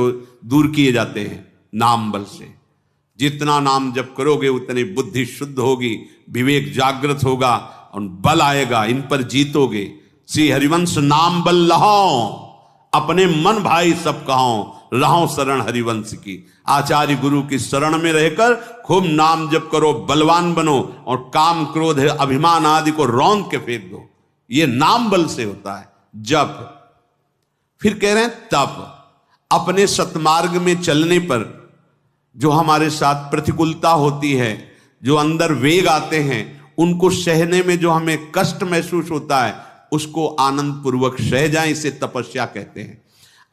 दूर किए जाते हैं, नाम बल से। जितना नाम जप करोगे उतनी बुद्धि शुद्ध होगी, विवेक जागृत होगा और बल आएगा, इन पर जीतोगे। श्री हरिवंश नाम बल लहो, अपने मन भाई सब कहो, रहो शरण हरिवंश की। आचार्य गुरु की शरण में रहकर खूब नाम जप करो, बलवान बनो, और काम क्रोध अभिमान आदि को रौंद के फेंक दो। ये नाम बल से होता है जप। फिर कह रहे हैं तप, अपने सतमार्ग में चलने पर जो हमारे साथ प्रतिकूलता होती है, जो अंदर वेग आते हैं, उनको सहने में जो हमें कष्ट महसूस होता है, उसको आनंद पूर्वक सह जाएं, इसे तपस्या कहते हैं।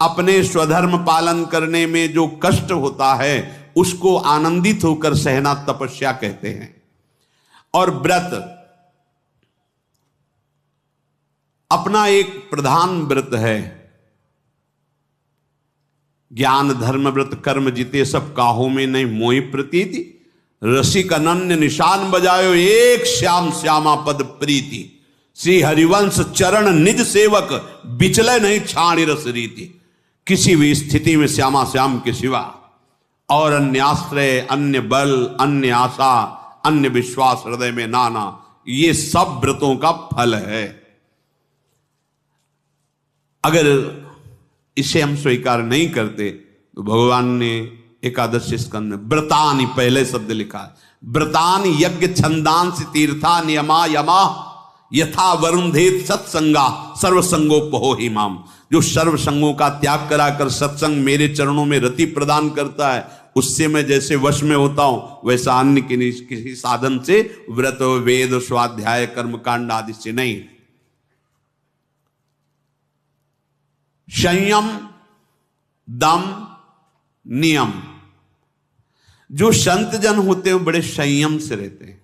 अपने स्वधर्म पालन करने में जो कष्ट होता है, उसको आनंदित होकर सहना तपस्या कहते हैं। और व्रत, अपना एक प्रधान व्रत है। ज्ञान धर्म व्रत कर्म जिते सब काहों में नहीं मोहि प्रतीति, रसिक अनन्य निशान बजायो एक श्याम श्यामा पद प्रीति। श्री हरिवंश चरण निज सेवक बिचले नहीं छाणी रस रीति। किसी भी स्थिति में श्यामा श्याम के सिवा और अन्य आश्रय, अन्य बल, अन्य आशा, अन्य विश्वास हृदय में नाना, ये सब व्रतों का फल है। अगर इसे हम स्वीकार नहीं करते तो भगवान ने एकादश स्कंद में व्रतानि पहले शब्द लिखा है। व्रतानि यज्ञ छंदांस तीर्था नियमा यमा, यथा वरुण धेत सत्संगा सर्वसंगोपहो हिमाम। जो सर्व संगों का त्याग कराकर सत्संग मेरे चरणों में रति प्रदान करता है, उससे मैं जैसे वश में होता हूं, वैसा अन्य किसी साधन से, व्रत वेद स्वाध्याय कर्म कांड आदि से नहीं। संयम दम नियम, जो संत जन होते हैं बड़े संयम से रहते हैं।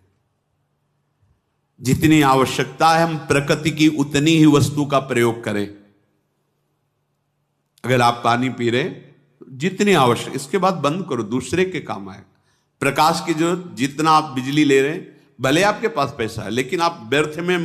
जितनी आवश्यकता है हम प्रकृति की उतनी ही वस्तु का प्रयोग करें। अगर आप पानी पी रहे जितनी आवश्यक, इसके बाद बंद करो, दूसरे के काम आएगा। प्रकाश की जरूरत, जितना आप बिजली ले रहे हैं, भले आपके पास पैसा है लेकिन आप व्यर्थ में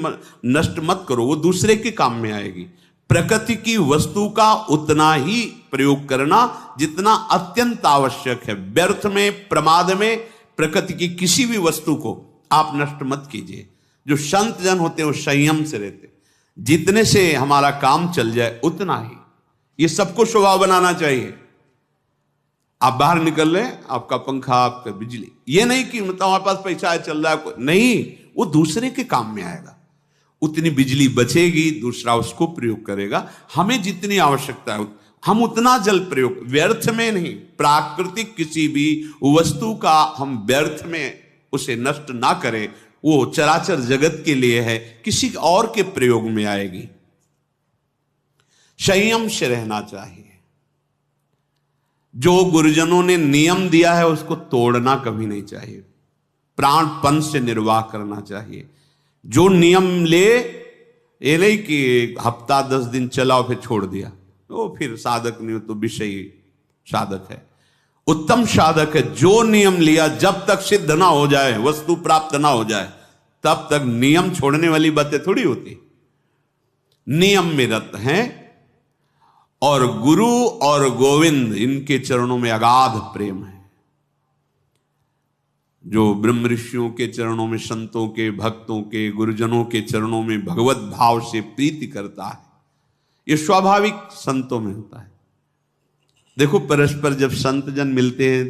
नष्ट मत करो, वो दूसरे के काम में आएगी। प्रकृति की वस्तु का उतना ही प्रयोग करना जितना अत्यंत आवश्यक है। व्यर्थ में, प्रमाद में प्रकृति की किसी भी वस्तु को आप नष्ट मत कीजिए। जो संत जन होते हैं वो संयम से रहते, जितने से हमारा काम चल जाए उतना ही। ये सबको स्वभाव बनाना चाहिए। आप बाहर निकल रहे, आपका पंखा, आपका बिजली, ये नहीं कि मतलब हमारे पास पैसा है चल रहा है, नहीं, वो दूसरे के काम में आएगा। उतनी बिजली बचेगी, दूसरा उसको प्रयोग करेगा। हमें जितनी आवश्यकता है हम उतना जल प्रयोग, व्यर्थ में नहीं। प्राकृतिक किसी भी वस्तु का हम व्यर्थ में उसे नष्ट ना करें, वो चराचर जगत के लिए है, किसी और के प्रयोग में आएगी। संयम से रहना चाहिए। जो गुरुजनों ने नियम दिया है उसको तोड़ना कभी नहीं चाहिए। प्राणपन से निर्वाह करना चाहिए। जो नियम ले, ये नहीं कि हफ्ता 10 दिन चलाओ फिर छोड़ दिया, वो फिर साधक नहीं, तो विषयी साधक है। उत्तम साधक है जो नियम लिया, जब तक सिद्ध ना हो जाए, वस्तु प्राप्त ना हो जाए, तब तक नियम छोड़ने वाली बातें थोड़ी होती। नियम में रत हैं और गुरु और गोविंद इनके चरणों में अगाध प्रेम है। जो ब्रह्म ऋषियों के चरणों में, संतों के, भक्तों के, गुरुजनों के चरणों में भगवत भाव से प्रीति करता है, यह स्वाभाविक संतों में होता है। देखो परस्पर जब संत जन मिलते हैं,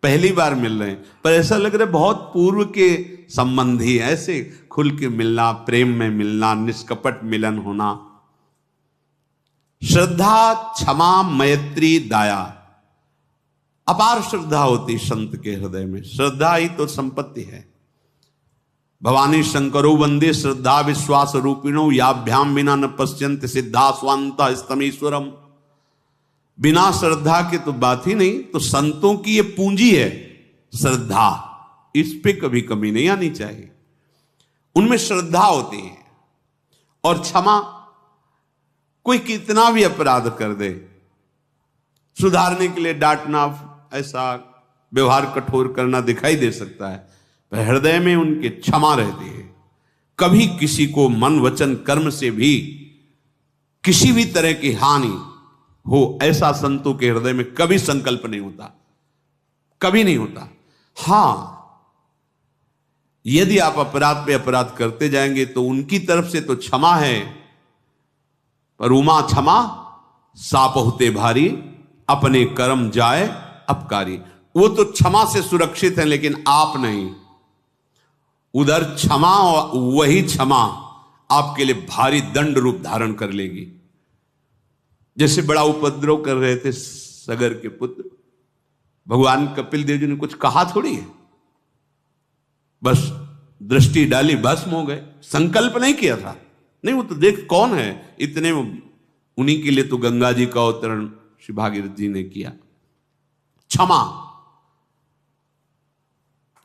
पहली बार मिल रहे हैं, पर ऐसा लग रहा है बहुत पूर्व के संबंधी, ऐसे खुल के मिलना, प्रेम में मिलना, निष्कपट मिलन होना। श्रद्धा, क्षमा, मैत्री, दया, अपार श्रद्धा होती संत के हृदय में। श्रद्धा ही तो संपत्ति है। भवानी शंकरो वंदे श्रद्धा विश्वास रूपिणो, याभ्याम बिना न पश्यन्त सिद्धा स्वांत स्तमीश्वरम। बिना श्रद्धा के तो बात ही नहीं। तो संतों की ये पूंजी है श्रद्धा, इस पे कभी कमी नहीं आनी चाहिए। उनमें श्रद्धा होती है। और क्षमा, कोई कितना भी अपराध कर दे, सुधारने के लिए डांटना, ऐसा व्यवहार कठोर करना दिखाई दे सकता है, पर हृदय में उनके क्षमा रहती है। कभी किसी को मन वचन कर्म से भी किसी भी तरह की हानि हो, ऐसा संतों के हृदय में कभी संकल्प नहीं होता, कभी नहीं होता। हां, यदि आप अपराध पे अपराध करते जाएंगे तो उनकी तरफ से तो क्षमा है, पर उमा क्षमा साप होते भारी, अपने कर्म जाए अपकारी। वो तो क्षमा से सुरक्षित है, लेकिन आप नहीं। उधर क्षमा, वही क्षमा आपके लिए भारी दंड रूप धारण कर लेगी। जैसे बड़ा उपद्रव कर रहे थे सगर के पुत्र, भगवान कपिल देव जी ने कुछ कहा थोड़ी है, बस दृष्टि डाली, भस्म हो गए। संकल्प नहीं किया था, नहीं, वो तो देख कौन है इतने, उन्हीं के लिए तो गंगा जी का अवतरण श्री भागीरथ जी ने किया। क्षमा,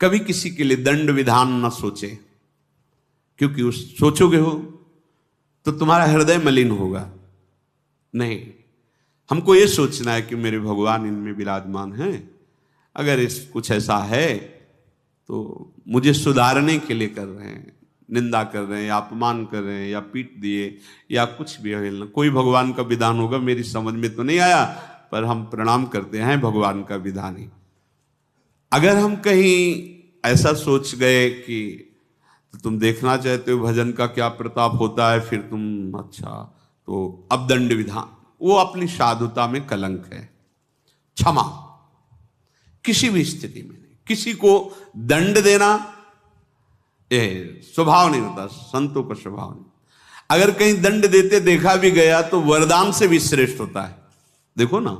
कभी किसी के लिए दंड विधान न सोचे, क्योंकि उस सोचोगे हो तो तुम्हारा हृदय मलिन होगा। नहीं, हमको ये सोचना है कि मेरे भगवान इनमें विराजमान हैं, अगर इस कुछ ऐसा है तो मुझे सुधारने के लिए कर रहे हैं, निंदा कर रहे हैं या अपमान कर रहे हैं या पीट दिए या कुछ भी है। कोई भगवान का विधान होगा, मेरी समझ में तो नहीं आया, पर हम प्रणाम करते हैं भगवान का विधान ही। अगर हम कहीं ऐसा सोच गए कि तो तुम देखना चाहते हो भजन का क्या प्रताप होता है, फिर तुम अच्छा, तो अब दंड विधान, वो अपनी साधुता में कलंक है। क्षमा किसी भी स्थिति में नहीं, किसी को दंड देना ये स्वभाव नहीं होता, संतों का स्वभाव नहीं। अगर कहीं दंड देते देखा भी गया तो वरदान से भी श्रेष्ठ होता है। देखो ना,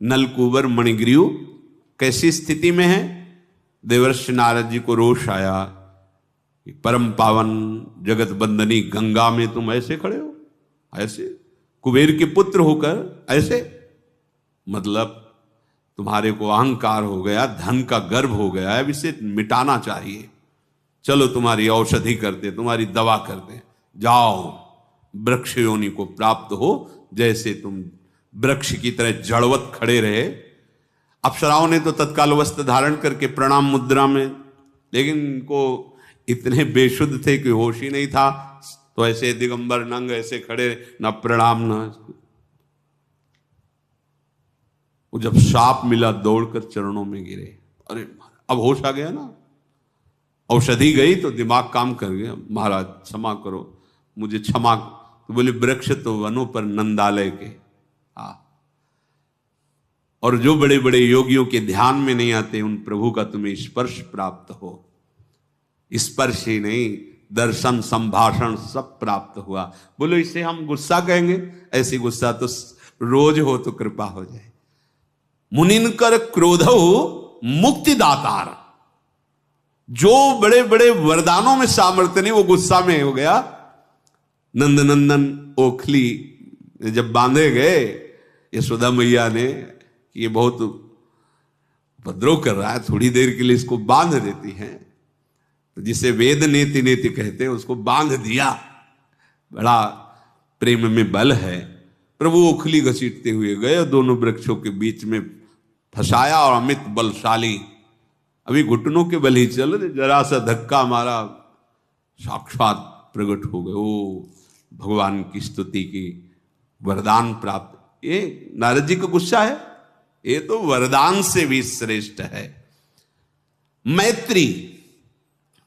नलकूबर मणिग्रीव कैसी स्थिति में है। देवर्षि नारद जी को रोष आया, परम पावन जगत बंदनी गंगा में तुम ऐसे खड़े हो, ऐसे कुबेर के पुत्र होकर ऐसे, मतलब तुम्हारे को अहंकार हो गया, धन का गर्व हो गया है, अब इसे मिटाना चाहिए। चलो तुम्हारी औषधि करते, तुम्हारी दवा करते, जाओ वृक्ष योनि को प्राप्त हो। जैसे तुम वृक्ष की तरह जड़वत खड़े रहे। अप्सराओं ने तो तत्काल वस्त्र धारण करके प्रणाम मुद्रा में, लेकिन इनको इतने बेशुद्ध थे कि होश ही नहीं था, तो ऐसे दिगंबर नंग ऐसे खड़े, ना प्रणाम ना। वो जब शाप मिला दौड़कर चरणों में गिरे, अरे अब होश आ गया ना, औषधि गई तो दिमाग काम कर गया। महाराज क्षमा करो, मुझे क्षमा। तो बोले वृक्ष तो वनों पर नंदालय के, और जो बड़े बड़े योगियों के ध्यान में नहीं आते उन प्रभु का तुम्हें स्पर्श प्राप्त हो। स्पर्श ही नहीं, दर्शन संभाषण सब प्राप्त हुआ। बोलो इसे हम गुस्सा कहेंगे? ऐसी गुस्सा तो रोज हो तो कृपा हो जाए। मुनिनकर क्रोधो मुक्तिदातार, जो बड़े बड़े वरदानों में सामर्थ्य नहीं वो गुस्सा में हो गया। नंदनंदन ओखली जब बांधे गए यशोदा मैया ने, ये बहुत उपद्रव कर रहा है, थोड़ी देर के लिए इसको बांध देती हैं, तो जिसे वेद नेति नेति कहते हैं उसको बांध दिया। बड़ा प्रेम में बल है। प्रभु ओखली घसीटते हुए गए और दोनों वृक्षों के बीच में फंसाया, और अमित बलशाली, अभी घुटनों के बल ही चल रहे, जरा सा धक्का मारा, साक्षात प्रकट हो गए। ओ भगवान की स्तुति की, वरदान प्राप्त। ये नारद जी का गुस्सा है, ये तो वरदान से भी श्रेष्ठ है। मैत्री,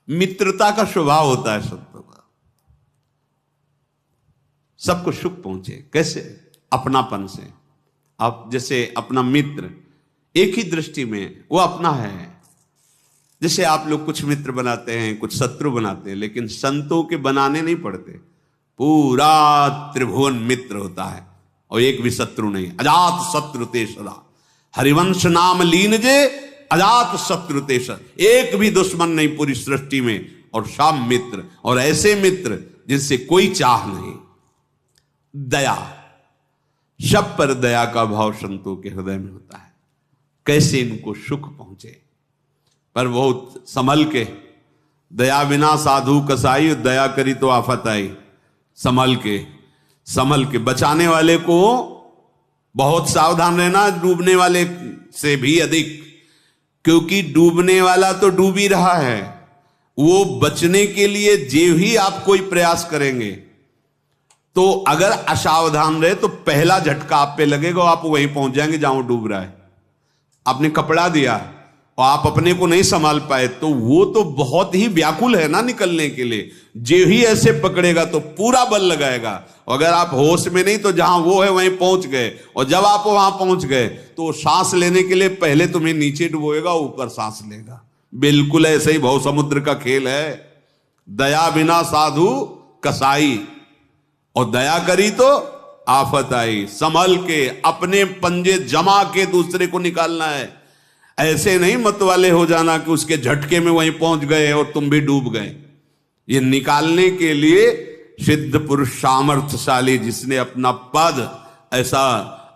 मित्रता का स्वभाव होता है संतों का, सबको सुख पहुंचे। कैसे? अपनापन से। आप जैसे अपना मित्र एक ही दृष्टि में वो अपना है। जैसे आप लोग कुछ मित्र बनाते हैं, कुछ शत्रु बनाते हैं, लेकिन संतों के बनाने नहीं पड़ते। पूरा त्रिभुवन मित्र होता है और एक भी शत्रु नहीं। अजात शत्रु ते सदा, हरिवंश नाम लीन जे अजात शत्रु ते सदा। एक भी दुश्मन नहीं पूरी सृष्टि में, और सब मित्र, और ऐसे मित्र जिनसे कोई चाह नहीं। दया, सब पर दया का भाव संतों के हृदय में होता है। कैसे इनको सुख पहुंचे, पर बहुत संभल के। दया बिना साधु कसाई, दया करी तो आफत आई। संभल के बचाने वाले को बहुत सावधान रहना, डूबने वाले से भी अधिक, क्योंकि डूबने वाला तो डूब ही रहा है। वो बचने के लिए जो ही आप कोई प्रयास करेंगे, तो अगर असावधान रहे तो पहला झटका आप पे लगेगा, आप वहीं पहुंच जाएंगे जहां वो डूब रहा है। आपने कपड़ा दिया और आप अपने को नहीं संभाल पाए, तो वो तो बहुत ही व्याकुल है ना निकलने के लिए। जो ही ऐसे पकड़ेगा तो पूरा बल लगाएगा। अगर आप होश में नहीं तो जहां वो है वहीं पहुंच गए, और जब आप वहां पहुंच गए तो सांस लेने के लिए पहले तुम्हें नीचे डुबोएगा, ऊपर सांस लेगा। बिल्कुल ऐसे ही भव समुद्र का खेल है। दया बिना साधु कसाई, और दया करी तो आफत आई। संभल के अपने पंजे जमा के दूसरे को निकालना है। ऐसे नहीं मत वाले हो जाना कि उसके झटके में वहीं पहुंच गए और तुम भी डूब गए। ये निकालने के लिए सिद्ध पुरुष सामर्थ्यशाली, जिसने अपना पद ऐसा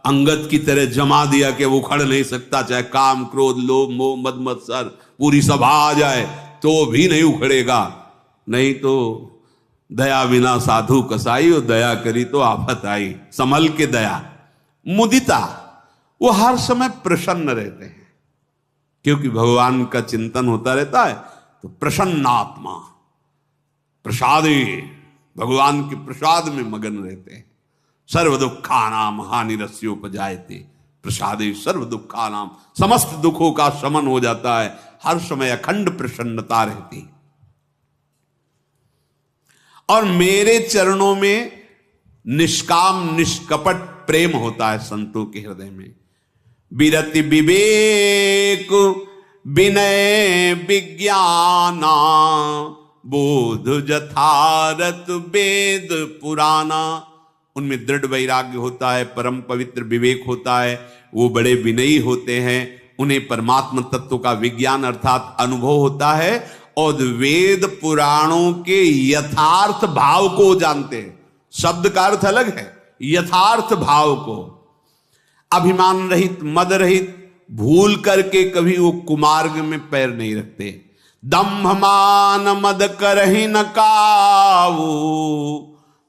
अंगद की तरह जमा दिया कि वो उखड़ नहीं सकता, चाहे काम क्रोध लोभ मोह मद मत्सर पूरी सभा आ जाए तो भी नहीं उखड़ेगा। नहीं तो दया बिना साधु कसाई, और दया करी तो आफत आई। संभल के दया। मुदिता, वो हर समय प्रसन्न रहते हैं, क्योंकि भगवान का चिंतन होता रहता है। तो प्रसन्नात्मा, प्रसादे, भगवान के प्रसाद में मगन रहते हैं। सर्व दुखानाम हानिरस्योपजायते प्रसादे सर्व दुखानाम, समस्त दुखों का शमन हो जाता है। हर समय अखंड प्रसन्नता रहती। और मेरे चरणों में निष्काम निष्कपट प्रेम होता है संतों के हृदय में। विरति विवेक विनय विज्ञाना बोध जथारत वेद पुराना। उनमें दृढ़ वैराग्य होता है, परम पवित्र विवेक होता है, वो बड़े विनयी होते हैं, उन्हें परमात्मा तत्व का विज्ञान अर्थात अनुभव होता है और वेद पुराणों के यथार्थ भाव को जानते हैं। शब्द का अर्थ अलग है, यथार्थ भाव को। अभिमान रहित, मद रहित, भूल करके कभी वो कुमार्ग में पैर नहीं रखते। दंभ मान मद करहि न काऊ,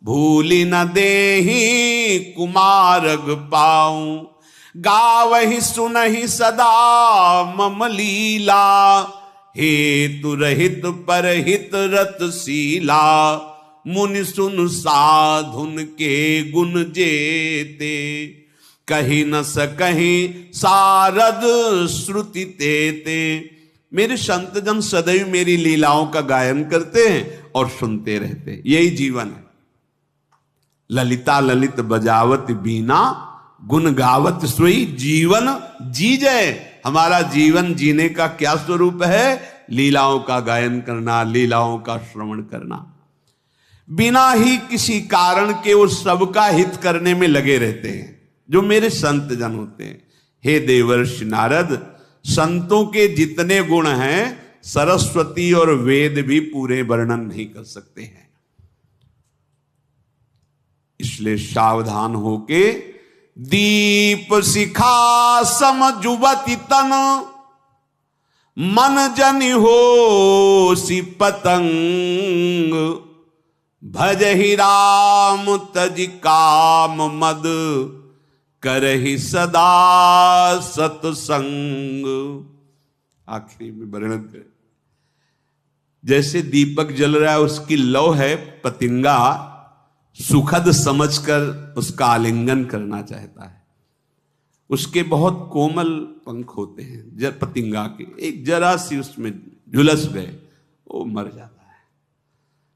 भूली न देहि कुमार्ग पाऊं। गावहि सुनहि सदा मम लीला, हेतु रहित परहित रतशीला। मुनि सुन साधुन के गुण जेते, कही न सकही सारद श्रुति तेते। मेरे संत जन सदैव मेरी लीलाओं का गायन करते हैं और सुनते रहते हैं। यही जीवन है। ललिता ललित बजावत बीना, गुण गावत सोई जीवन जी जय। हमारा जीवन जीने का क्या स्वरूप है? लीलाओं का गायन करना, लीलाओं का श्रवण करना। बिना ही किसी कारण के वो सबका हित करने में लगे रहते हैं, जो मेरे संत जन होते हैं। हे देवर्षि नारद, संतों के जितने गुण हैं सरस्वती और वेद भी पूरे वर्णन नहीं कर सकते हैं। इसलिए सावधान होके दीप शिखा सम जुवति तन, मन जनि हो सी पतंग। भजहि राम तज काम मद, करहि सदा सत्संग। आखिरी में वर्णन कर, जैसे दीपक जल रहा है, उसकी लौ है पतिंगा, सुखद समझकर उसका आलिंगन करना चाहता है। उसके बहुत कोमल पंख होते हैं पतिंगा के, एक जरा सी उसमें झुलस गए वो मर जाता है।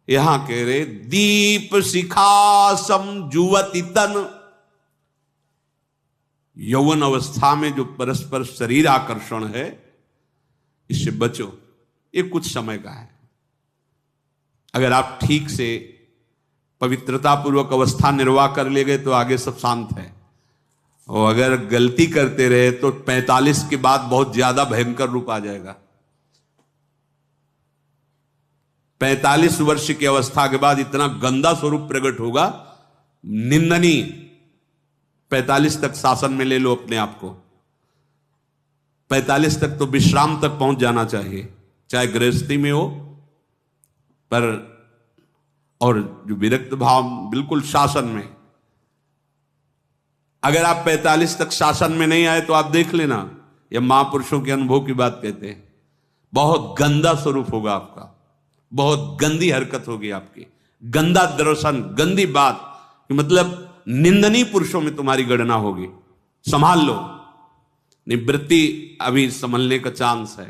यहां कह रहे दीप शिखा सम जुवति तन। यौवन अवस्था में जो परस्पर शरीर आकर्षण है, इससे बचो। ये कुछ समय का है। अगर आप ठीक से पवित्रता पूर्वक अवस्था निर्वाह कर ले गए तो आगे सब शांत है, और अगर गलती करते रहे तो 45 के बाद बहुत ज्यादा भयंकर रूप आ जाएगा। 45 वर्ष की अवस्था के बाद इतना गंदा स्वरूप प्रकट होगा, निंदनीय। 45 तक शासन में ले लो अपने आप को। 45 तक तो विश्राम तक पहुंच जाना चाहिए, चाहे गृहस्थी में हो, पर और जो विरक्त भाव बिल्कुल शासन में। अगर आप 45 तक शासन में नहीं आए तो आप देख लेना, यह महापुरुषों के अनुभव की बात कहते हैं, बहुत गंदा स्वरूप होगा आपका, बहुत गंदी हरकत होगी आपकी, गंदा दर्शन, गंदी बात, मतलब निंदनीय पुरुषों में तुम्हारी गणना होगी। संभाल लो। निवृत्ति अभी संभलने का चांस है।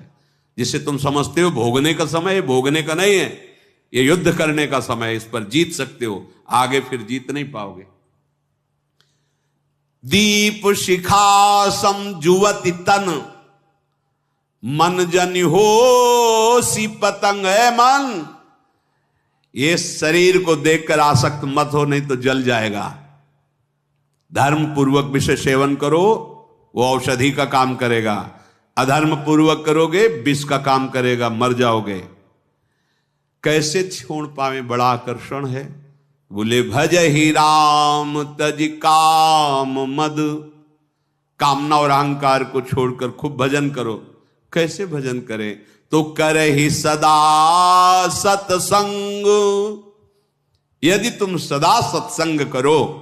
जिसे तुम समझते हो भोगने का समय, भोगने का नहीं है, ये युद्ध करने का समय है। इस पर जीत सकते हो, आगे फिर जीत नहीं पाओगे। दीप शिखा सम जुवति तन, मन जनि हो सी पतंग। है मन, ये शरीर को देखकर आसक्त मत हो, नहीं तो जल जाएगा। धर्म पूर्वक विषय सेवन करो, वो औषधि का काम करेगा। अधर्म पूर्वक करोगे, विष का काम करेगा, मर जाओगे। कैसे छोड़ पावे? बड़ा आकर्षण है। बोले भज ही राम तज काम मद। कामना और अहंकार को छोड़कर खूब भजन करो। कैसे भजन करें? तो कर ही सदा सत्संग। यदि तुम सदा सत्संग करो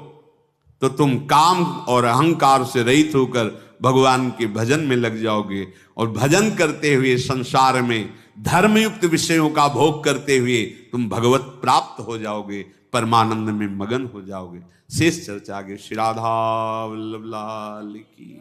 तो तुम काम और अहंकार से रहित होकर भगवान के भजन में लग जाओगे, और भजन करते हुए संसार में धर्मयुक्त विषयों का भोग करते हुए तुम भगवत प्राप्त हो जाओगे, परमानंद में मगन हो जाओगे। शेष चर्चा आगे। श्री राधा वल्लभ लाल की।